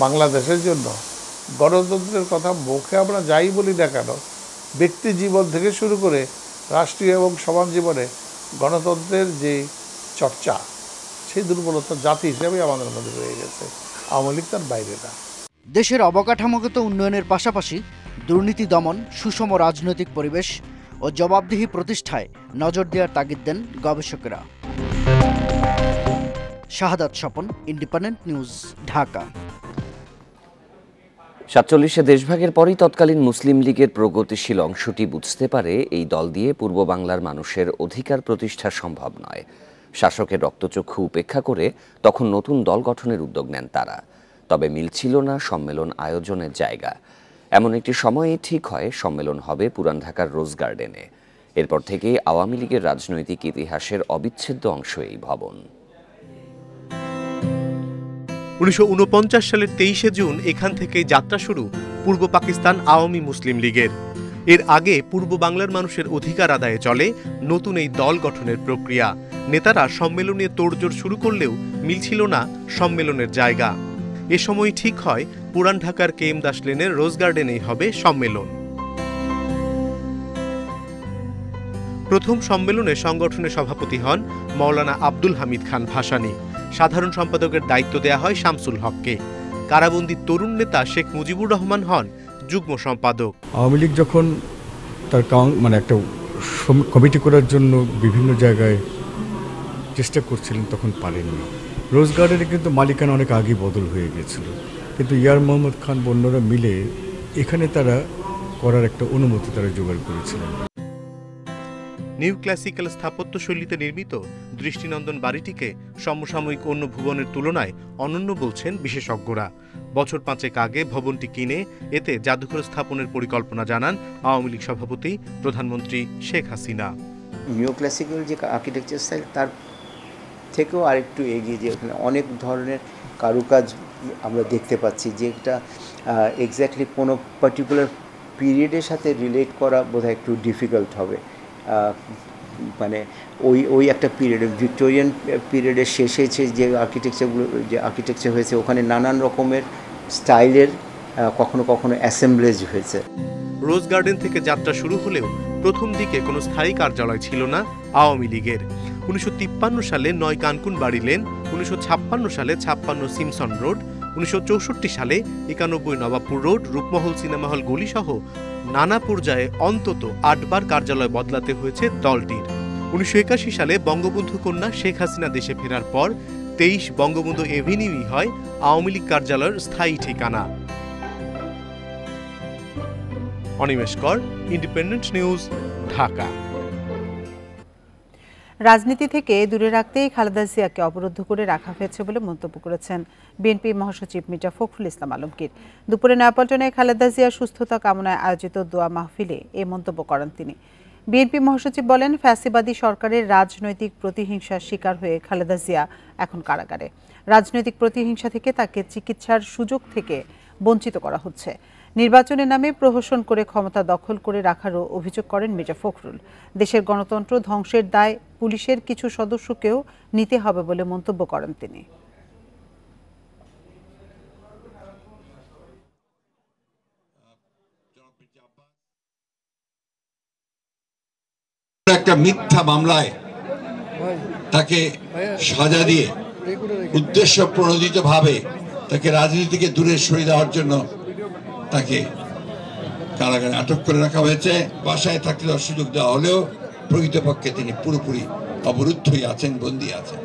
Speaker 9: বাংলাদেশের জন্য, গণতন্ত্রের কথা মুখে আমরা যাই বলি না কেন, ব্যক্তি জীবন থেকে শুরু করে রাষ্ট্রীয় এবং সমাজ জীবনে গণতন্ত্রের যে চর্চা, সেই দুর্বলতা জাতি হিসেবে আমাদের মধ্যে রয়ে গেছে। আওয়ামী লীগ তার বাইরে না।
Speaker 7: দেশের অবকাঠামোগত উন্নয়নের পাশাপাশি দুর্নীতি দমন, সুষম রাজনৈতিক পরিবেশ ও জবাবদিহি প্রতিষ্ঠায় নজর দেওয়ার তাগিদ দেন গবেষকেরা। শাহাদাত স্বপন, ইন্ডিপেন্ডেন্ট নিউজ, ঢাকা।
Speaker 1: 47-এ দেশভাগের পরই তৎকালীন মুসলিম লীগের প্রগতিশীল অংশটি বুঝতে পারে এই দল দিয়ে পূর্ব বাংলার মানুষের অধিকার প্রতিষ্ঠা সম্ভব নয়। শাসকের রক্তচক্ষু উপেক্ষা করে তখন নতুন দল গঠনের উদ্যোগ নেন তারা। তবে মিলছিল না সম্মেলন আয়োজনের জায়গা। এমন একটি সময়ে ঠিক হয় সম্মেলন হবে পুরান ঢাকার রোজ গার্ডেনে। এরপর থেকেই আওয়ামী লীগের রাজনৈতিক ইতিহাসের অবিচ্ছেদ্য অংশ এই ভবন।
Speaker 6: 1949 সালের 23শে জুন এখান থেকে যাত্রা শুরু পূর্ব পাকিস্তান আওয়ামী মুসলিম লীগের। এর আগে পূর্ব বাংলার মানুষের অধিকার আদায়ে চলে নতুন এই দল গঠনের প্রক্রিয়া। নেতারা সম্মেলনে তোড়জোড় শুরু করলেও মিলছিল না সম্মেলনের জায়গা। এ সময় ঠিক হয় পুরান ঢাকার KM দাস লেনের রোজ গার্ডেনেই হবে সম্মেলন। প্রথম সম্মেলনে সংগঠনের সভাপতি হন মাওলানা আব্দুল হামিদ খান ভাসানী। সাধারণ সম্পাদকের দায়িত্ব দেয়া হয় শামসুল হককে। কারাবন্দী তরুণ নেতা শেখ মুজিবুর রহমান হন যুগ্ম সম্পাদক।
Speaker 10: আওয়ামী লীগ যখন তার একটা কমিটি করার জন্য বিভিন্ন জায়গায় চেষ্টা করছিলেন তখন পারেননি। রোজ গার্ডেনে কিন্তু মালিকানা অনেক আগে বদল হয়ে গিয়েছিল, কিন্তু ইয়ার মোহাম্মদ খান বন্যরা মিলে এখানে তারা করার একটা অনুমতি তারা জোগাড় করেছিলেন।
Speaker 6: নিউ ক্লাসিক্যাল স্থাপত্য শৈলীতে নির্মিত দৃষ্টিনন্দন বাড়িটিকে সমসাময়িক অন্য ভবনের তুলনায় অনন্য বলছেন বিশেষজ্ঞরা। বছর 5 আগে ভবনটি কিনে এতে জাদুঘর স্থাপনের পরিকল্পনা জানান আওয়ামী লীগ সভাপতি প্রধানমন্ত্রী শেখ হাসিনা।
Speaker 11: নিউ ক্লাসিক্যাল যে আর্কিটেকচার স্টাইল তার থেকেও আরেকটু এগিয়ে, যে ওখানে অনেক ধরনের কারুকাজ আমরা দেখতে পাচ্ছি, যে এটা এক্স্যাক্টলি কোনো পার্টিকুলার পিরিয়ডের সাথে রিলেট করা বোধহয় একটু ডিফিকাল্ট হবে। মানে ওই একটা পিরিয়ড, ভিক্টোরিয়ান পিরিয়ডের শেষে যে আর্কিটেকচার হয়েছে ওখানে নানান রকমের স্টাইলের কখনো কখনো অ্যাসেম্বলেজ হয়েছে।
Speaker 6: রোজ গার্ডেন থেকে যাত্রা শুরু হলেও প্রথম দিকে কোনো স্থায়ী কার্যালয় ছিল না আওয়ামী লীগের। 1953 সালে 9 কানকুন বাড়ি লেন, 1956 সালে 56 সিমসন রোড, 1964 সালে 91 Nawabpur road, Rupmahal cinema hall গলি সহ নানা পর্যায়ে অন্তত 8 বার কার্যালয় বদলাতে হয়েছে দলটির। 1981 সালে বঙ্গবন্ধু কন্যা শেখ হাসিনা দেশে ফেরার পর 23 বঙ্গবন্ধু এভিনিউই হয় আওয়ামী লীগ কার্যালয়ের স্থায়ী ঠিকানা। অনিমেষ কর, ইন্ডিপেন্ডেন্ট নিউজ, ঢাকা।
Speaker 2: রাজনীতি থেকে দূরে রাখতেই খালেদা জিয়াকে অবরুদ্ধ করে রাখা হয়েছে বলে মন্তব্য করেছেন বিএনপি মহাসচিব মির্জা ফখরুল ইসলাম আলমগীর। দুপুরে নয়াপল্টনে খালেদা জিয়ার সুস্থতা কামনায় আয়োজিত দোয়া মাহফিলে এ মন্তব্য করেন তিনি। বিএনপি মহাসচিব বলেন, ফ্যাসিবাদী সরকারের রাজনৈতিক প্রতিহিংসার শিকার হয়ে খালেদা জিয়া এখন কারাগারে। রাজনৈতিক প্রতিহিংসা থেকে তাকে চিকিৎসার সুযোগ থেকে বঞ্চিত করা হচ্ছে। নির্বাচনের নামে প্রহসন করে ক্ষমতা দখল করে রাখারও অভিযোগ করেন মির্জা ফখরুল। দেশের গণতন্ত্র ধ্বংসের দায় পুলিশের কিছু সদস্যকেও নিতে হবে বলে মন্তব্য করেন তিনি।
Speaker 12: একটা মিথ্যা মামলায় তাকে সাজা দিয়ে উদ্দেশ্য প্রণোদিত ভাবে তাকে রাজনীতি থেকে দূরে সরিয়ে দেওয়ার জন্য তাকে কারাগারে আটক করে রাখা হয়েছে। বাসায় থাকতে দেওয়ার সুযোগ দেওয়া হলেও প্রকৃতপক্ষে তিনি পুরোপুরি অবরুদ্ধই আছেন, বন্দী আছেন।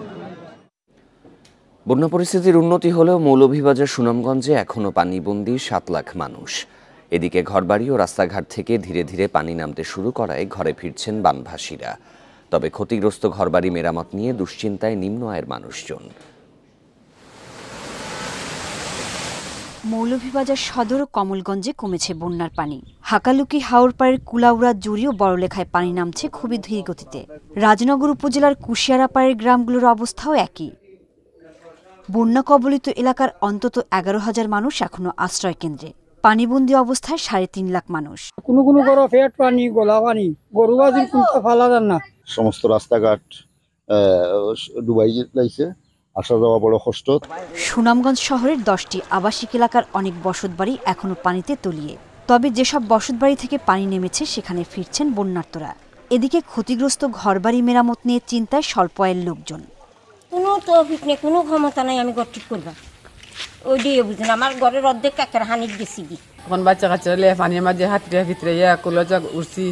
Speaker 1: বন্যা পরিস্থিতির উন্নতি হলেও মৌলভীবাজার সুনামগঞ্জে এখনো পানিবন্দী 7 লাখ মানুষ। এদিকে ঘরবাড়ি ও রাস্তাঘাট থেকে ধীরে ধীরে পানি নামতে শুরু করায় ঘরে ফিরছেন বানভাসীরা। তবে ক্ষতিগ্রস্ত ঘরবাড়ি মেরামত নিয়ে দুশ্চিন্তায় নিম্ন আয়ের মানুষজন।
Speaker 13: মৌলভীবাজার সদর ও কমলগঞ্জে কমেছে বন্যার পানি। হাকালুকি হাওরপাড়ের কুলাউড়া জুড়ি ও বড়লেখায় পানি নামছে খুবই ধীর গতিতে। রাজনগর উপজেলার কুশিয়ারাপাড়ের গ্রামগুলোর অবস্থাও একই। বন্যা কবলিত এলাকার অন্তত 11,000 মানুষ এখনো আশ্রয় কেন্দ্রে। পানিবন্দী অবস্থায় 3.5 লাখ মানুষ।
Speaker 14: কোনো কোনো ঘর পেট পানি, গলা পানি, গরু বাজির কোনটা ফালা যান না। সমস্ত রাস্তাঘাট ডুবাই যাইছে, আসা যাওয়া বড় কষ্ট।
Speaker 13: সুনামগঞ্জ শহরের 10টি আবাসিক এলাকার অনেক বসতবাড়ি এখনো পানিতে তলিয়ে। তবে যেসব বসতবাড়ি থেকে পানি নেমেছে সেখানে ফিরছেন বন্যার্তরা। এদিকে ক্ষতিগ্রস্ত ঘরবাড়ি মেরামত নিয়ে চিন্তায় স্বল্প আয়ের লোকজন।
Speaker 15: কোনো তৌফিক নেই, কোনো ক্ষমতা নাই আমি ঘর ঠিক করবা। ওই দিয়ে বুঝেন আমার ঘরের অর্ধেক কাকের হানির গেছি কি
Speaker 16: এখন বাচ্চা কাচ্চা পানির মাঝে হাতড়িয়া ভিতরে উঠছি।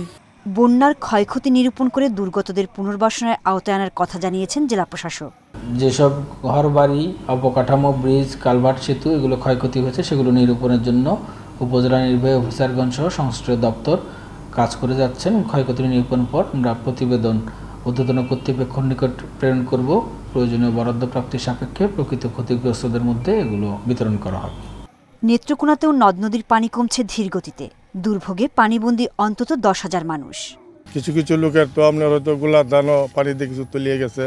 Speaker 13: বন্যার ক্ষয়ক্ষতি নিরূপণ করে দুর্গতদের পুনর্বাসনের আওতায় আনার কথা জানিয়েছেন জেলা প্রশাসক।
Speaker 17: যেসব ঘর বাড়ি, অবকাঠামো, ব্রিজ, কালভার্ট, সেতু এগুলো ক্ষয়ক্ষতি হয়েছে সেগুলো নিরূপণের জন্য উপজেলা নির্বাহী অফিসারগণ সহ সংশ্লিষ্ট দপ্তর কাজ করে যাচ্ছেন। ক্ষয়ক্ষতি নিরূপণ পর আমরা প্রতিবেদন ঊর্ধ্বতন কর্তৃপক্ষের নিকট প্রেরণ করব। প্রয়োজনীয় বরাদ্দ প্রাপ্তির সাপেক্ষে প্রকৃত ক্ষতিগ্রস্তদের মধ্যে এগুলো বিতরণ করা হবে।
Speaker 13: নেত্রকোনাতেও নদ নদীর পানি কমছে ধীর গতিতে। দুর্ভোগে পানিবন্দী অন্তত 10,000 মানুষ।
Speaker 9: কিছু কিছু লোকের তো আপনার হয়তো গোলা ধানও পানিতে কিছু তলিয়ে গেছে,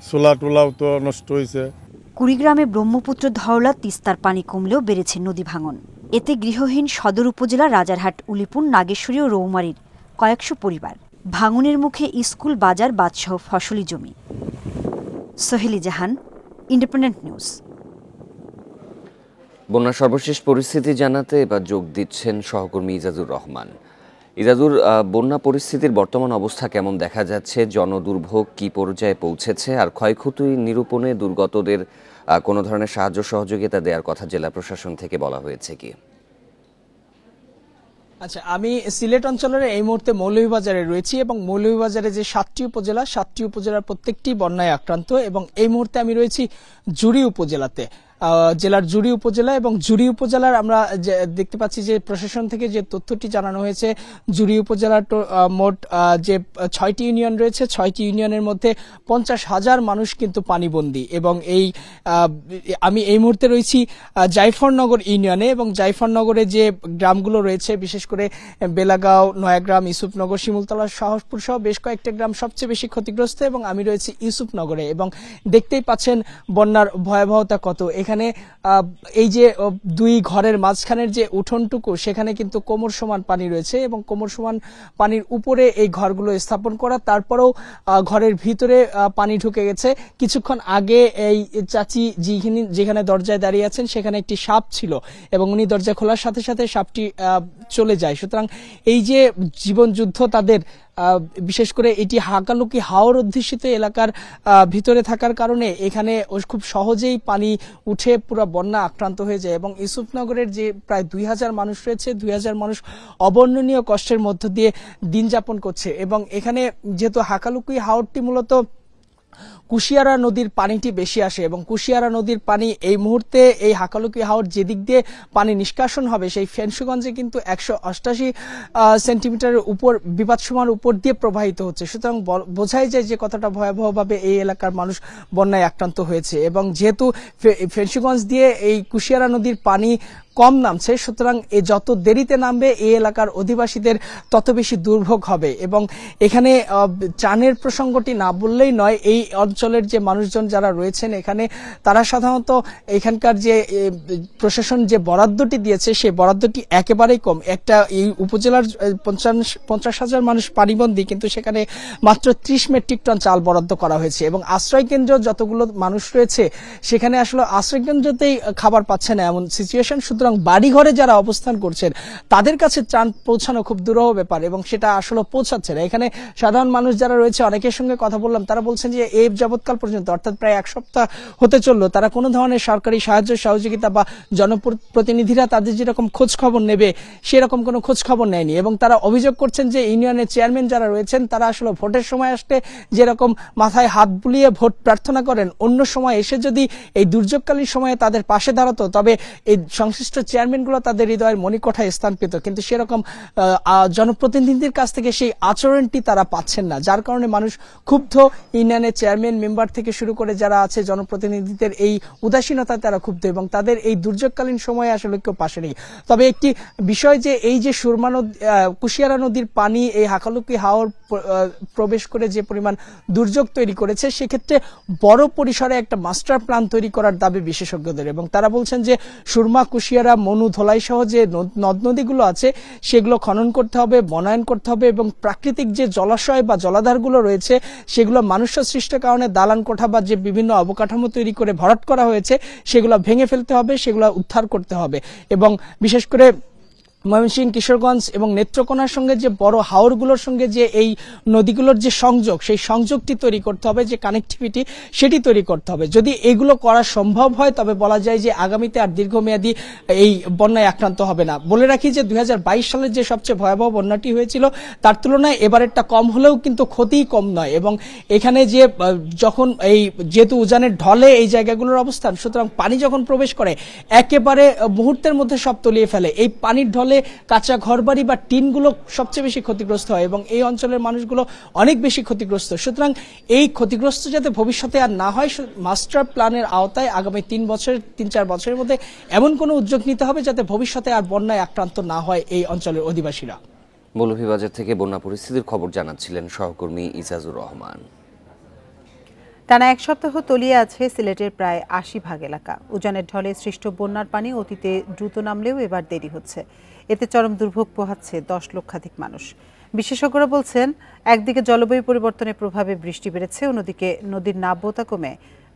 Speaker 9: সোলা টোলাও তো নষ্ট হয়েছে।
Speaker 13: কুড়িগ্রামে ব্রহ্মপুত্র ধরলা তিস্তার পানি কমলেও বেড়েছে নদী ভাঙন। এতে গৃহহীন সদর উপজেলা রাজারহাট, উলিপুর, নাগেশ্বরী ও রৌমারীর কয়েকশো পরিবার। ভাঙনের মুখে স্কুল, বাজার, বাদসহ ফসলি জমি। সোহেলি জাহান, ইন্ডিপেন্ডেন্ট নিউজ।
Speaker 1: বন্যার সর্বশেষ পরিস্থিতি জানাতে এবার যোগ দিচ্ছেন সহকর্মী ইজাজুর রহমান। ইজাজুর, বন্যা পরিস্থিতির বর্তমান অবস্থা কেমন দেখা যাচ্ছে? জনদুর্ভোগ কি পর্যায়ে পৌঁছেছে? আর ক্ষয়ক্ষতি নিরূপণে দুর্গতদের কোনো ধরনের সাহায্য সহযোগিতা দেওয়ার কথা জেলা প্রশাসন থেকে বলা হয়েছে কি?
Speaker 18: আচ্ছা, আমি সিলেট অঞ্চলের এই মুহূর্তে মৌলভীবাজারে রয়েছি এবং মৌলভীবাজারে যে 7টি উপজেলার প্রত্যেকটি বন্যায় আক্রান্ত এবং এই মুহূর্তে আমি রয়েছি জুড়ি উপজেলাতে। জেলার জুড়ি উপজেলা এবং জুড়ি উপজেলার আমরা দেখতে পাচ্ছি যে প্রশাসন থেকে যে তথ্যটি জানানো হয়েছে, জুড়ি উপজেলার মোট যে 6টি ইউনিয়ন রয়েছে, 6টি ইউনিয়নের মধ্যে 50,000 মানুষ কিন্তু পানিবন্দী। এবং আমি এই মুহূর্তে রয়েছি জাইফরনগর ইউনিয়নে এবং জাইফরনগরে যে গ্রামগুলো রয়েছে, বিশেষ করে বেলাগাঁও, নয়াগ্রাম, ইউসুফনগর, শিমুলতলা, সাহসপুর সহ বেশ কয়েকটা গ্রাম সবচেয়ে বেশি ক্ষতিগ্রস্ত এবং আমি রয়েছি ইউসুফনগরে। এবং দেখতেই পাচ্ছেন বন্যার ভয়াবহতা কত। এখানে এই যে দুই ঘরের মাঝখানের যে উঠোনটুকু, সেখানে কিন্তু কোমর সমান পানি রয়েছে এবং কোমর সমান পানির উপরে এই ঘরগুলো স্থাপন করা। তারপরেও ঘরের ভিতরে পানি ঢুকে গেছে। কিছুক্ষণ আগে এই চাচি যেখানে দরজায় দাঁড়িয়ে আছেন সেখানে একটি সাপ ছিল এবং উনি দরজা খোলার সাথে সাথে সাপটি চলে যায়। সুতরাং এই যে জীবন যুদ্ধ তাদের, বিশেষ করে এটি হাকালুকি হাওর অধ্যুষিত এলাকার ভিতরে থাকার কারণে এখানে খুব সহজেই পানি উঠে পুরো বন্যা আক্রান্ত হয়ে যায় এবং ইউসুফনগরের যে প্রায় 2000 মানুষ রয়েছে, 2000 মানুষ অবর্ণনীয় কষ্টের মধ্য দিয়ে দিন যাপন করছে। এবং এখানে যেহেতু হাকালুকি হাওরটি মূলত কুশিয়ারা নদীর পানিটি বেশি আসে এবং কুশিয়ারা নদীর পানি এই মুহূর্তে এই হাকালুকি হাওর যেদিক দিয়ে পানি নিষ্কাশন হবে সেই ফেনসুগঞ্জে কিন্তু 188 সেন্টিমিটারের উপর বিপদসীমার উপর দিয়ে প্রবাহিত হচ্ছে। সুতরাং বোঝাই যায় যে কতটা ভয়াবহভাবে এই এলাকার মানুষ বন্যায় আক্রান্ত হয়েছে। এবং যেহেতু ফেনসুগঞ্জ দিয়ে এই কুশিয়ারা নদীর পানি কম নামছে, সুতরাং যত দেরিতে নামবে এই এলাকার অধিবাসীদের তত বেশি দুর্ভোগ হবে। এবং এখানে ত্রাণের প্রসঙ্গটি না বললেই নয়, এই অঞ্চলের যে মানুষজন যারা রয়েছেন এখানে, তারা সাধারণত এখানকার যে প্রশাসন যে বরাদ্দটি দিয়েছে সেই বরাদ্দটি একেবারেই কম। একটা এই উপজেলার 50,000 মানুষ পানিবন্দী, কিন্তু সেখানে মাত্র 30 মেট্রিক টন চাল বরাদ্দ করা হয়েছে। এবং আশ্রয় কেন্দ্র যতগুলো মানুষ রয়েছে সেখানে আসলে আশ্রয় কেন্দ্রতেই খাবার পাচ্ছে না এমন সিচুয়েশন। সুতরাং বাড়িঘরে যারা অবস্থান করছেন তাদের কাছে ত্রাণ পৌঁছানো খুব দুরূহ ব্যাপার এবং সেটা আসলে পৌঁছাচ্ছে না। এখানে সাধারণ মানুষ যারা রয়েছে, অনেকের সঙ্গে কথা বললাম, তারা বলছেন যে এই যাবৎকাল পর্যন্ত, অর্থাৎ প্রায় 1 সপ্তাহ হতে চললো, তারা কোনো ধরনের সরকারি সাহায্য সহযোগিতা বা জনপ্রতিনিধিরা তাদের যেরকম খোঁজ খবর নেবে সেরকম কোনো খোঁজ খবর নেয়নি। এবং তারা অভিযোগ করছেন যে ইউনিয়নের চেয়ারম্যান যারা রয়েছেন তারা আসলে ভোটের সময় আসলে যেরকম মাথায় হাত বুলিয়ে ভোট প্রার্থনা করেন, অন্য সময় এসে যদি এই দুর্যোগকালীন সময়ে তাদের পাশে দাঁড়াতো তবে এই সংশ্লিষ্ট চেয়ারম্যানগুলো তাদের হৃদয়ের মণিকোঠায় স্থান পেত। কিন্তু সেরকম জনপ্রতিনিধিদের কাছ থেকে সেই আচরণটি তারা পাচ্ছেন না, যার কারণে মানুষ ক্ষুব্ধ। ইউনিয়নের চেয়ারম্যান, মেম্বার থেকে শুরু করে যারা আছে, জনপ্রতিনিধিদের এই উদাসীনতায় তারা ক্ষুব্ধ এবং তাদের এই দুর্যোগকালীন সময়ে আসলে কেউ পাশে নেই। তবে একটি বিষয় যে এই যে সুরমা নদী, কুশিয়ারা নদীর পানি এই হাকালুকি হাওর প্রবেশ করে যে পরিমাণ দুর্যোগ তৈরি করেছে, সেক্ষেত্রে বড় পরিসরে একটা মাস্টার প্ল্যান তৈরি করার দাবি বিশেষজ্ঞদের। এবং তারা বলছেন যে সুরমা, কুশিয়ারা, মনু, ধলাই সহ যে নদ নদীগুলো আছে সেগুলো খনন করতে হবে, বনায়ন করতে হবে এবং প্রাকৃতিক যে জলাশয় বা জলাধারগুলো রয়েছে সেগুলো মানুষ সৃষ্ট কারণে দালান কোঠা বা যে বিভিন্ন অবকাঠামো তৈরি করে ভরাট করা হয়েছে সেগুলো ভেঙে ফেলতে হবে, সেগুলো উদ্ধার করতে হবে। এবং বিশেষ করে ময়মনসিংহ, কিশোরগঞ্জ এবং নেত্রকোনার সঙ্গে যে বড় হাওরগুলোর সঙ্গে যে এই নদীগুলোর যে সংযোগ, সেই সংযোগটি তৈরি করতে হবে, যে কানেক্টিভিটি সেটি তৈরি করতে হবে। যদি এগুলো করা সম্ভব হয় তবে বলা যায় যে আগামীতে আর দীর্ঘমেয়াদী এই বন্যায় আক্রান্ত হবে না। বলে রাখি যে 2022 সালের যে সবচেয়ে ভয়াবহ বন্যাটি হয়েছিল তার তুলনায় এবারেরটা কম হলেও কিন্তু ক্ষতি কম নয়। এবং এখানে যে যখন এই যেহেতু উজানের ঢলে এই জায়গাগুলোর অবস্থান, সুতরাং পানি যখন প্রবেশ করে একেবারে মুহূর্তের মধ্যে সব তলিয়ে ফেলে। এই পানির ঢলে কাঁচা ঘরবাড়ি বা টিনগুলো সবচেয়ে বেশি ক্ষতিগ্রস্ত হয় এবং এই অঞ্চলের মানুষগুলো অনেক বেশি ক্ষতিগ্রস্ত। সুতরাং এই ক্ষতিগ্রস্ত যাতে ভবিষ্যতে আর না হয়, মাস্টার প্ল্যানের আওতায় আগামী 3-4 বছরের মধ্যে এমন কোনো উদ্যোগ নিতে হবে যাতে ভবিষ্যতে আর বন্যায় আক্রান্ত না হয় এই অঞ্চলের অধিবাসীরা।
Speaker 1: মৌলভীবাজার থেকে বন্যা পরিস্থিতির খবর জানাচ্ছিলেন সহকর্মী ইজাজুর রহমান।
Speaker 2: টানা এক সপ্তাহ তলিয়ে আছে সিলেটের প্রায় 80% এলাকা। উজানের ঢলে সৃষ্ট বন্যার পানি অতীতে দ্রুত নামলেও এবার দেরি হচ্ছে। এতে চরম দুর্ভোগ পোহাচ্ছে 10 লক্ষাধিক মানুষ। বিশেষজ্ঞরা বলছেন, একদিকে জলবায়ু পরিবর্তনের প্রভাবে বৃষ্টি বেড়েছে, অন্যদিকে নদীর নাব্যতা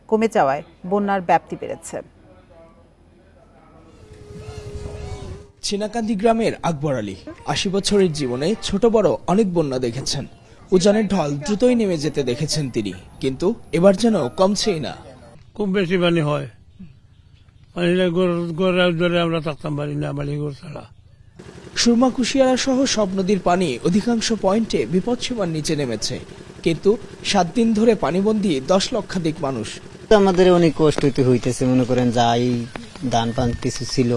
Speaker 2: কমে যাওয়ায় বন্যার ব্যাপ্তি বেড়েছে।
Speaker 18: চিনাকান্দি গ্রামের আকবর আলী 80 বছরের জীবনে ছোট বড় অনেক বন্যা দেখেছেন। উজানের ঢল দ্রুতই নেমে যেতে দেখেছেন তিনি, কিন্তু এবার যেন কমছেই না।
Speaker 19: খুব বেশি পানি হয়, আমরা থাকতাম পারি না, বাড়ি ঘর ছাড়া।
Speaker 18: সুরমা, কুশিয়ারা সহ সব নদীর পানি অধিকাংশ পয়েন্টে বিপদসীমার নিচে নেমেছে, কিন্তু 7 দিন ধরে পানিবন্দী 10 লক্ষাধিক মানুষ।
Speaker 20: আমাদের অনেক কষ্ট হইতেছে, মনে করেন যাই ধান পান কিছু ছিল,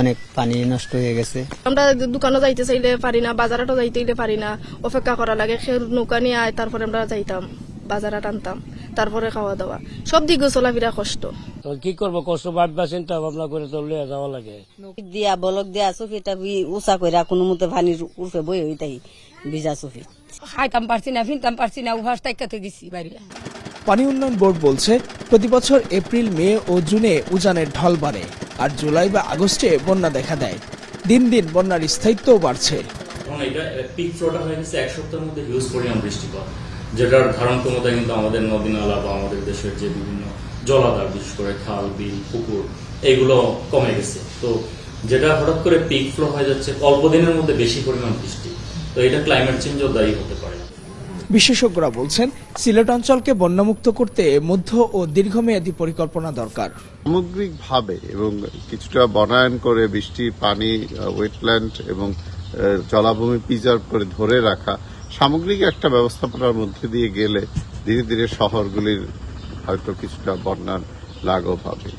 Speaker 20: অনেক পানি নষ্ট হয়ে গেছে।
Speaker 21: আমরা দোকানে যাইতে চাইলে পারি না, বাজারটা যাইতে পারি না, অপেক্ষা করা লাগে। নৌকা নিয়ে আয়, তারপরে আমরা যাইতাম, বাজারে টানতাম, তারপরে খাওয়া দাওয়া, সব দিকে চলাফেরা কষ্ট।
Speaker 19: কি করবো, কষ্ট ভাববা চিন্তা ভাবনা করে তো যাওয়া লাগে।
Speaker 22: দিয়া বলক দিয়া চফিটা উঁচা করে কোনো মতে পানির উঠে বই হইতাই ভিজা চফি খাইতাম পারছি না, ফিনতাম পারছি না, উহাস টাইকাতে গেছি বাইরে।
Speaker 18: পানি উন্নয়ন বোর্ড বলছে প্রতি বছর এপ্রিল, মে ও জুনে উজানের ঢল বাড়ে, আর জুলাই বা আগস্টে বন্যা দেখা দেয়। দিন দিন বন্যার স্থায়িত্বও বাড়ছে।
Speaker 23: পিক ফ্লোটা হয়ে গেছে এক সপ্তাহের মধ্যে হিউজ পরিমাণ বৃষ্টিপাত, যেটার ধারণ ক্ষমতা কিন্তু আমাদের নদী নালা বা আমাদের দেশের যে বিভিন্ন জলাধার, বিশেষ করে খাল, বিল, পুকুর, এগুলো কমে গেছে। তো যেটা হঠাৎ করে পিক ফ্লো হয়ে যাচ্ছে অল্প দিনের মধ্যে বেশি পরিমাণ বৃষ্টি, তো এটা ক্লাইমেট চেঞ্জও দায়ী হতে পারে।
Speaker 18: বিশেষজ্ঞরা বলছেন, সিলেট অঞ্চলকে বন্যামুক্ত করতে মধ্য ও দীর্ঘমেয়াদী পরিকল্পনা দরকার।
Speaker 24: সামগ্রিকভাবে এবং কিছুটা বনায়ন করে বৃষ্টির পানি, ওয়েটল্যান্ড এবং জলাভূমি প্রিজার্ভ করে ধরে রাখা, সামগ্রিক একটা ব্যবস্থাপনার মধ্যে দিয়ে গেলে ধীরে ধীরে শহরগুলির হয়তো কিছুটা বন্যার লাঘব হবে।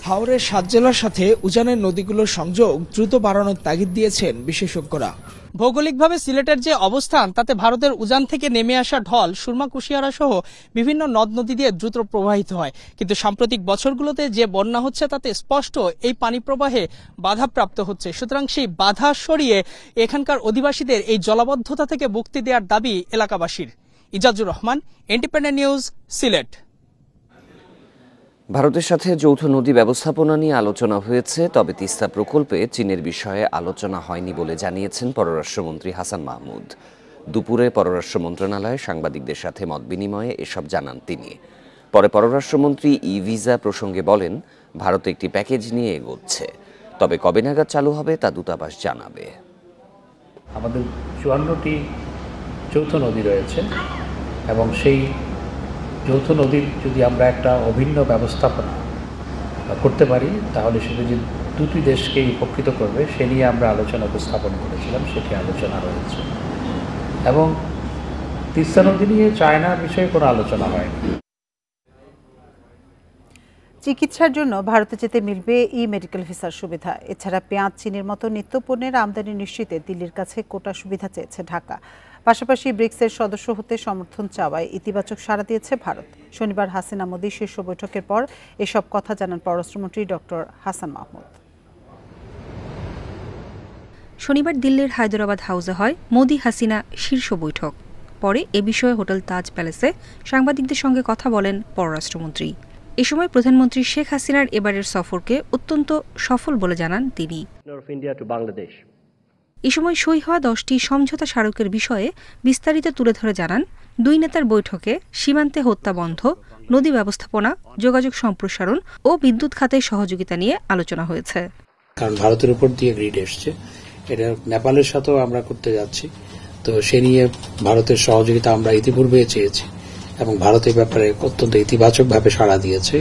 Speaker 18: হাওরের 7 জেলার সাথে উজানের নদীগুলোর সংযোগ দ্রুত বাড়ানোর তাগিদ দিয়েছেন বিশেষজ্ঞরা। ভৌগোলিকভাবে সিলেটের যে অবস্থান, তাতে ভারতের উজান থেকে নেমে আসা ঢল সুরমা, কুশিয়ারা সহ বিভিন্ন নদ নদী দিয়ে দ্রুত প্রবাহিত হয়, কিন্তু সাম্প্রতিক বছরগুলোতে যে বন্যা হচ্ছে তাতে স্পষ্ট এই পানি প্রবাহে বাধাপ্রাপ্ত হচ্ছে। সুতরাং সেই বাধা সরিয়ে এখানকার অধিবাসীদের এই জলাবদ্ধতা থেকে মুক্তি দেওয়ার দাবি এলাকাবাসীর। Ijazur Rahman, independent news, Sylhet.
Speaker 1: ভারতের সাথে যৌথ নদী ব্যবস্থাপনা নিয়ে আলোচনা হয়েছে, তবে তিস্তা প্রকল্পে চীনের বিষয়ে আলোচনা হয়নি বলে জানিয়েছেন পররাষ্ট্রমন্ত্রী হাসান মাহমুদ। দুপুরে পররাষ্ট্র মন্ত্রণালয়ে সাংবাদিকদের সাথে মতবিনিময়ে এসব জানান তিনি। পরে পররাষ্ট্রমন্ত্রী ই ভিসা প্রসঙ্গে বলেন, ভারত একটি প্যাকেজ নিয়ে এগোচ্ছে, তবে কবে নাগাদ চালু হবে তা দূতাবাস জানাবে।
Speaker 25: আমাদের 54টি যৌথ নদী রয়েছে এবং সেই যৌথ নদীর যদি আমরা একটা অভিন্ন ব্যবস্থাপনা করতে পারি তাহলে সেটা যে দুটি দেশকেই উপকৃত করবে সে নিয়ে আমরা আলোচনা উপস্থাপন করেছিলাম, সেটি আলোচনা রয়েছে। এবং তিস্তা নদী নিয়ে চায়নার বিষয়ে কোনো আলোচনা হয়নি।
Speaker 2: চিকিৎসার জন্য ভারতে যেতে মিলবে ই-মেডিকেল ভিসার সুবিধা। এছাড়া পেঁয়াজ, চিনির মতো নিত্যপণ্যের আমদানি নিশ্চিতে দিল্লির কাছে কোটা সুবিধা চেয়েছে ঢাকা। পাশাপাশি ব্রিক্সের সদস্য হতে সমর্থন চাওয়ায় ইতিবাচক সাড়া দিয়েছে ভারত। শনিবার হাসিনা মোদি শীর্ষ বৈঠকের পর এসব কথা জানান পররাষ্ট্রমন্ত্রী ডক্টর হাসান মাহমুদ।
Speaker 26: শনিবার দিল্লির হায়দরাবাদ হাউসে হয় মোদি হাসিনা শীর্ষ বৈঠক। পরে এ বিষয়ে হোটেল তাজ প্যালেসে সাংবাদিকদের সঙ্গে কথা বলেন পররাষ্ট্রমন্ত্রী। এ সময় প্রধানমন্ত্রী শেখ হাসিনার এবারের সফরকে অত্যন্ত সফল বলে জানান তিনি। এ সময় সই হওয়া 10টি সমঝোতা স্মারকের বিষয়ে বিস্তারিত তুলে ধরে জানান, দুই নেতার বৈঠকে সীমান্তে হত্যা বন্ধ, নদী ব্যবস্থাপনা, যোগাযোগ সম্প্রসারণ ও বিদ্যুৎ খাতে সহযোগিতা নিয়ে আলোচনা হয়েছে।
Speaker 25: কারণ ভারতের উপর দিয়ে গ্রিড এসছে। এটা নেপালের সাথেও আমরা করতে যাচ্ছি। তো সে নিয়ে ভারতের সহযোগিতা আমরা ইতিপূর্বে চেয়েছি এবং ভারতের ব্যাপারে অত্যন্ত ইতিবাচকভাবে সাড়া দিয়েছে।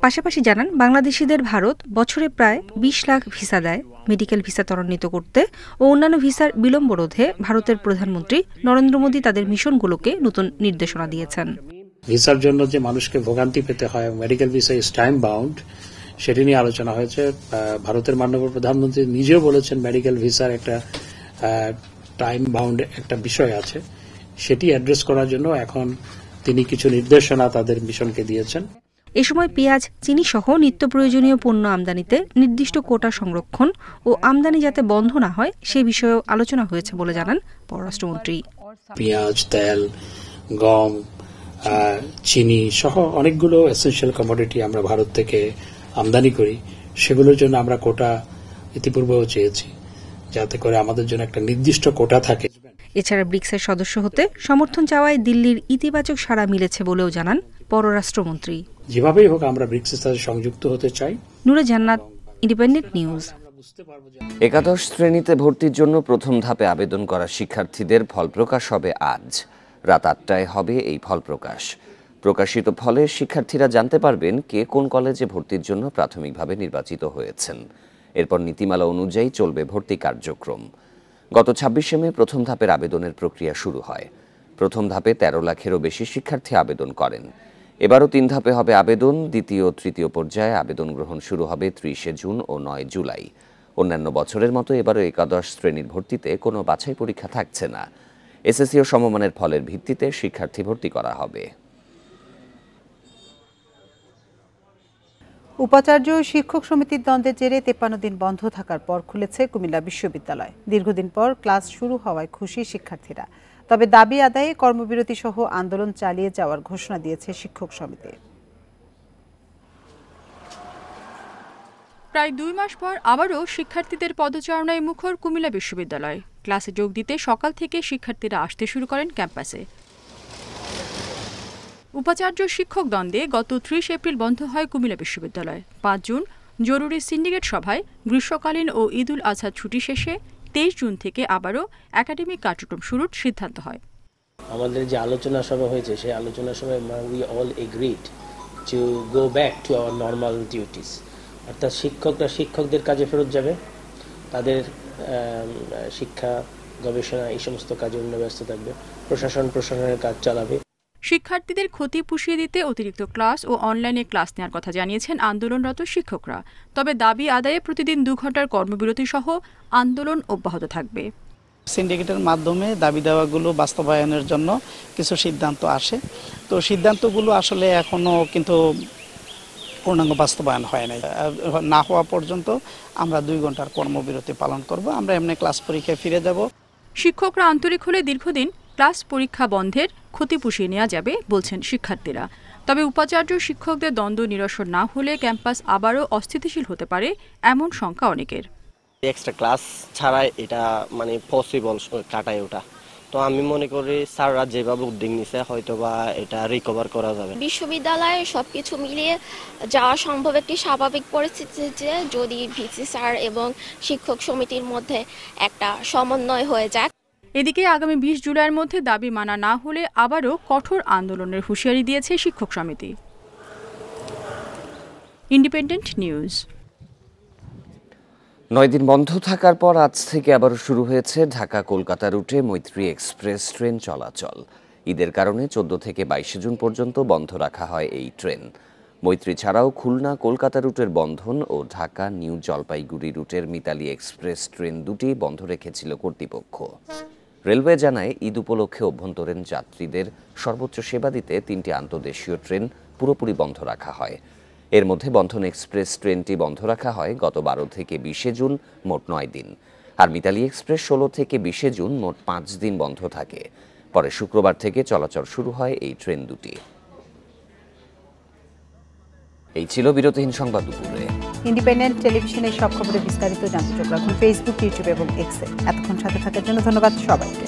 Speaker 26: পাশাপাশি জানান, বাংলাদেশিদের ভারত বছরে প্রায় 20 লাখ ভিসা দেয় মেডিকেল ভিসা ত্বরান্বিত করতে ও অন্যান্য ভিসার বিলম্ব রোধে ভারতের প্রধানমন্ত্রী নরেন্দ্র মোদী তাদের মিশনগুলোকে নতুন নির্দেশনা দিয়েছেন।
Speaker 25: ভিসার জন্য যে মানুষকে ভোগান্তি পেতে হয়, medical visa is time bound, সেটি নিয়ে আলোচনা হয়েছে। ভারতের মাননীয় প্রধানমন্ত্রী নিজেও বলেছেন মেডিকেল ভিসার একটা টাইম বাউন্ড একটা বিষয় আছে, সেটি অ্যাড্রেস করার জন্য এখন তিনি কিছু নির্দেশনা তাদের মিশনকে দিয়েছেন।
Speaker 26: এ সময় পেঁয়াজ, চিনি সহ নিত্য প্রয়োজনীয় পণ্য আমদানিতে নির্দিষ্ট কোটা সংরক্ষণ ও আমদানি যাতে বন্ধ না হয় সে বিষয়েও আলোচনা হয়েছে বলে জানান পররাষ্ট্রমন্ত্রী।
Speaker 25: পেঁয়াজ, তেল, গম, চিনি সহ অনেকগুলো এসেনশিয়াল কমোডিটি আমরা ভারত থেকে আমদানি করি, সেগুলোর জন্য আমরা কোটা ইতিপূর্বেও চেয়েছি, যাতে করে আমাদের জন্য একটা নির্দিষ্ট কোটা থাকে।
Speaker 26: এছাড়া ব্রিক্সের সদস্য হতে সমর্থন চাওয়ায় দিল্লির ইতিবাচক সাড়া মিলেছে বলেও জানান পররাষ্ট্রমন্ত্রী।
Speaker 25: যেভাবেই হোক আমরা ব্রিক্সের সাথে সংযুক্ত হতে চাই।
Speaker 26: নূরে জান্নাত, ইন্ডিপেন্ডেন্ট নিউজ।
Speaker 1: একাদশ শ্রেণীতে ভর্তির জন্য প্রথম ধাপে আবেদন করা শিক্ষার্থীদের ফল প্রকাশ হবে আজ। রাত 8টায় হবে এই ফল প্রকাশ। প্রকাশিত ফলে শিক্ষার্থীরা জানতে পারবেন কে কোন কলেজে ভর্তির জন্য প্রাথমিকভাবে নির্বাচিত হয়েছেন। এরপর নীতিমালা অনুযায়ী চলবে ভর্তি কার্যক্রম। গত 26শে মে প্রথম ধাপের আবেদনের প্রক্রিয়া শুরু হয়। প্রথম ধাপে 13 লাখেরও বেশি শিক্ষার্থী আবেদন করেন। এবারও 3 ধাপে হবে আবেদন। দ্বিতীয় ও তৃতীয় পর্যায়ে আবেদন গ্রহণ শুরু হবে 30শে জুন ও 9 জুলাই। অন্যান্য বছরের মতো এবারও একাদশ শ্রেণীর ভর্তিতে কোনো বাছাই পরীক্ষা থাকছে না। এসএসসি ও সমমানের ফলের ভিত্তিতে শিক্ষার্থী ভর্তি করা হবে।
Speaker 2: উপাচার্য শিক্ষক সমিতির দ্বন্দ্বের জেরে 53 দিন বন্ধ থাকার পর খুলেছে কুমিল্লা বিশ্ববিদ্যালয়। দীর্ঘদিন পর ক্লাস শুরু হওয়ায় খুশি শিক্ষার্থীরা। তবে দাবি আদায়ে কর্মবিরতি সহ আন্দোলন চালিয়ে যাওয়ার ঘোষণা দিয়েছে শিক্ষক সমিতি।
Speaker 3: প্রায় 2 মাস পর আবারও শিক্ষার্থীদের পদচারণায় মুখর কুমিল্লা বিশ্ববিদ্যালয়। ক্লাসে যোগ দিতে সকাল থেকে শিক্ষার্থীরা আসতে শুরু করেন ক্যাম্পাসে। উপাচার্য শিক্ষক দ্বন্দ্বে গত 30 এপ্রিল বন্ধ হয় কুমিল্লা বিশ্ববিদ্যালয়। 5 জুন জরুরি সিন্ডিকেট সভায় গ্রীষ্মকালীন ও ঈদুল আজহা ছুটি শেষে 23 জুন থেকে আবারও একাডেমিক কার্যক্রম শুরুর সিদ্ধান্ত হয়।
Speaker 4: আমাদের যে আলোচনা সভা হয়েছে সেই আলোচনা সভায় we all agreed to go back to our normal duties, অর্থাৎ শিক্ষকরা শিক্ষকদের কাজে ফেরত যাবে, তাদের শিক্ষা গবেষণা এই সমস্ত কাজে অন্য ব্যস্ত থাকবে, প্রশাসনের কাজ চালাবে।
Speaker 3: শিক্ষার্থীদের ক্ষতি পুষিয়ে দিতে অতিরিক্ত ক্লাস ও অনলাইনে ক্লাস নেওয়ার কথা জানিয়েছেন আন্দোলনরত শিক্ষকরা। তবে দাবি আদায়ে প্রতিদিন 2 ঘন্টার কর্মবিরতি সহ আন্দোলন অব্যাহত থাকবে।
Speaker 5: সিন্ডিকেটের মাধ্যমে দাবি দেওয়াগুলো বাস্তবায়নের জন্য কিছু সিদ্ধান্ত আসে, তো সিদ্ধান্তগুলো আসলে এখনো কিন্তু পূর্ণাঙ্গ বাস্তবায়ন হয় নাই। না হওয়া পর্যন্ত আমরা 2 ঘন্টার কর্মবিরতি পালন করব। আমরা এমনি ক্লাস পরীক্ষায় ফিরে যাব।
Speaker 3: শিক্ষকরা আন্তরিক হলে দীর্ঘদিন ক্লাস পরীক্ষা বন্ধের ক্ষতি পুষিয়ে নেওয়া যাবে বলছেন শিক্ষার্থীরা। তবে উপাচার্য শিক্ষকদের দ্বন্দ্ব নিরসন না হলে ক্যাম্পাস আবারও অস্থিতিশীল হতে পারে এমন শঙ্কা অনেকের।
Speaker 7: এক্সট্রা ক্লাস ছাড়া এটা মানে পসিবল কাটায় ওটা, তো আমি মনে করি স্যাররা যেভাবে উদ্যোগ নিছে হয়তো বা এটা রিকভার করা যাবে।
Speaker 8: বিশ্ববিদ্যালয়ে সবকিছু মিলিয়ে যাওয়া সম্ভব একটি স্বাভাবিক পরিস্থিতিতে যদি ভিসি স্যার এবং শিক্ষক সমিতির মধ্যে একটা সমন্বয় হয়ে যায়।
Speaker 3: এদিকে আগামী 20 জুলাইয়ের মধ্যে দাবি মানা না হলে আবারও কঠোর আন্দোলনের হুঁশিয়ারি দিয়েছে শিক্ষক সমিতি। Independent news.
Speaker 1: 9 দিন বন্ধ থাকার পর আজ থেকে আবারও শুরু হয়েছে ঢাকা কলকাতা রুটে মৈত্রী এক্সপ্রেস ট্রেন চলাচল। ঈদের কারণে 14 থেকে 22 জুন পর্যন্ত বন্ধ রাখা হয় এই ট্রেন। মৈত্রী ছাড়াও খুলনা কলকাতা রুটের বন্ধন ও ঢাকা নিউ জলপাইগুড়ি রুটের মিতালি এক্সপ্রেস ট্রেন দুটি বন্ধ রেখেছিল কর্তৃপক্ষ। রেলওয়ে জানায় ঈদ উপলক্ষে অভ্যন্তরীণ যাত্রীদের সর্বোচ্চ সেবা দিতে 3টি আন্তর্দেশীয় ট্রেন পুরোপুরি বন্ধ রাখা হয়। এর মধ্যে বন্ধন এক্সপ্রেস ট্রেনটি বন্ধ রাখা হয় গত 12 থেকে 20 জুন, মোট 9 দিন। আর মিতালি এক্সপ্রেস 16 থেকে 20 জুন, মোট 5 দিন বন্ধ থাকে। পরে শুক্রবার থেকে চলাচল শুরু হয় এই ট্রেন দুটি। এই ছিল বিরতিহীন সংবাদ দুপুরে।
Speaker 2: ইন্ডিপেন্ডেন্ট টেলিভিশনের সব খবরে বিস্তারিত জানতে চোখ রাখুন ফেসবুক, ইউটিউব এবং এক্সে। এতক্ষণ সাথে থাকার জন্য ধন্যবাদ সবাইকে।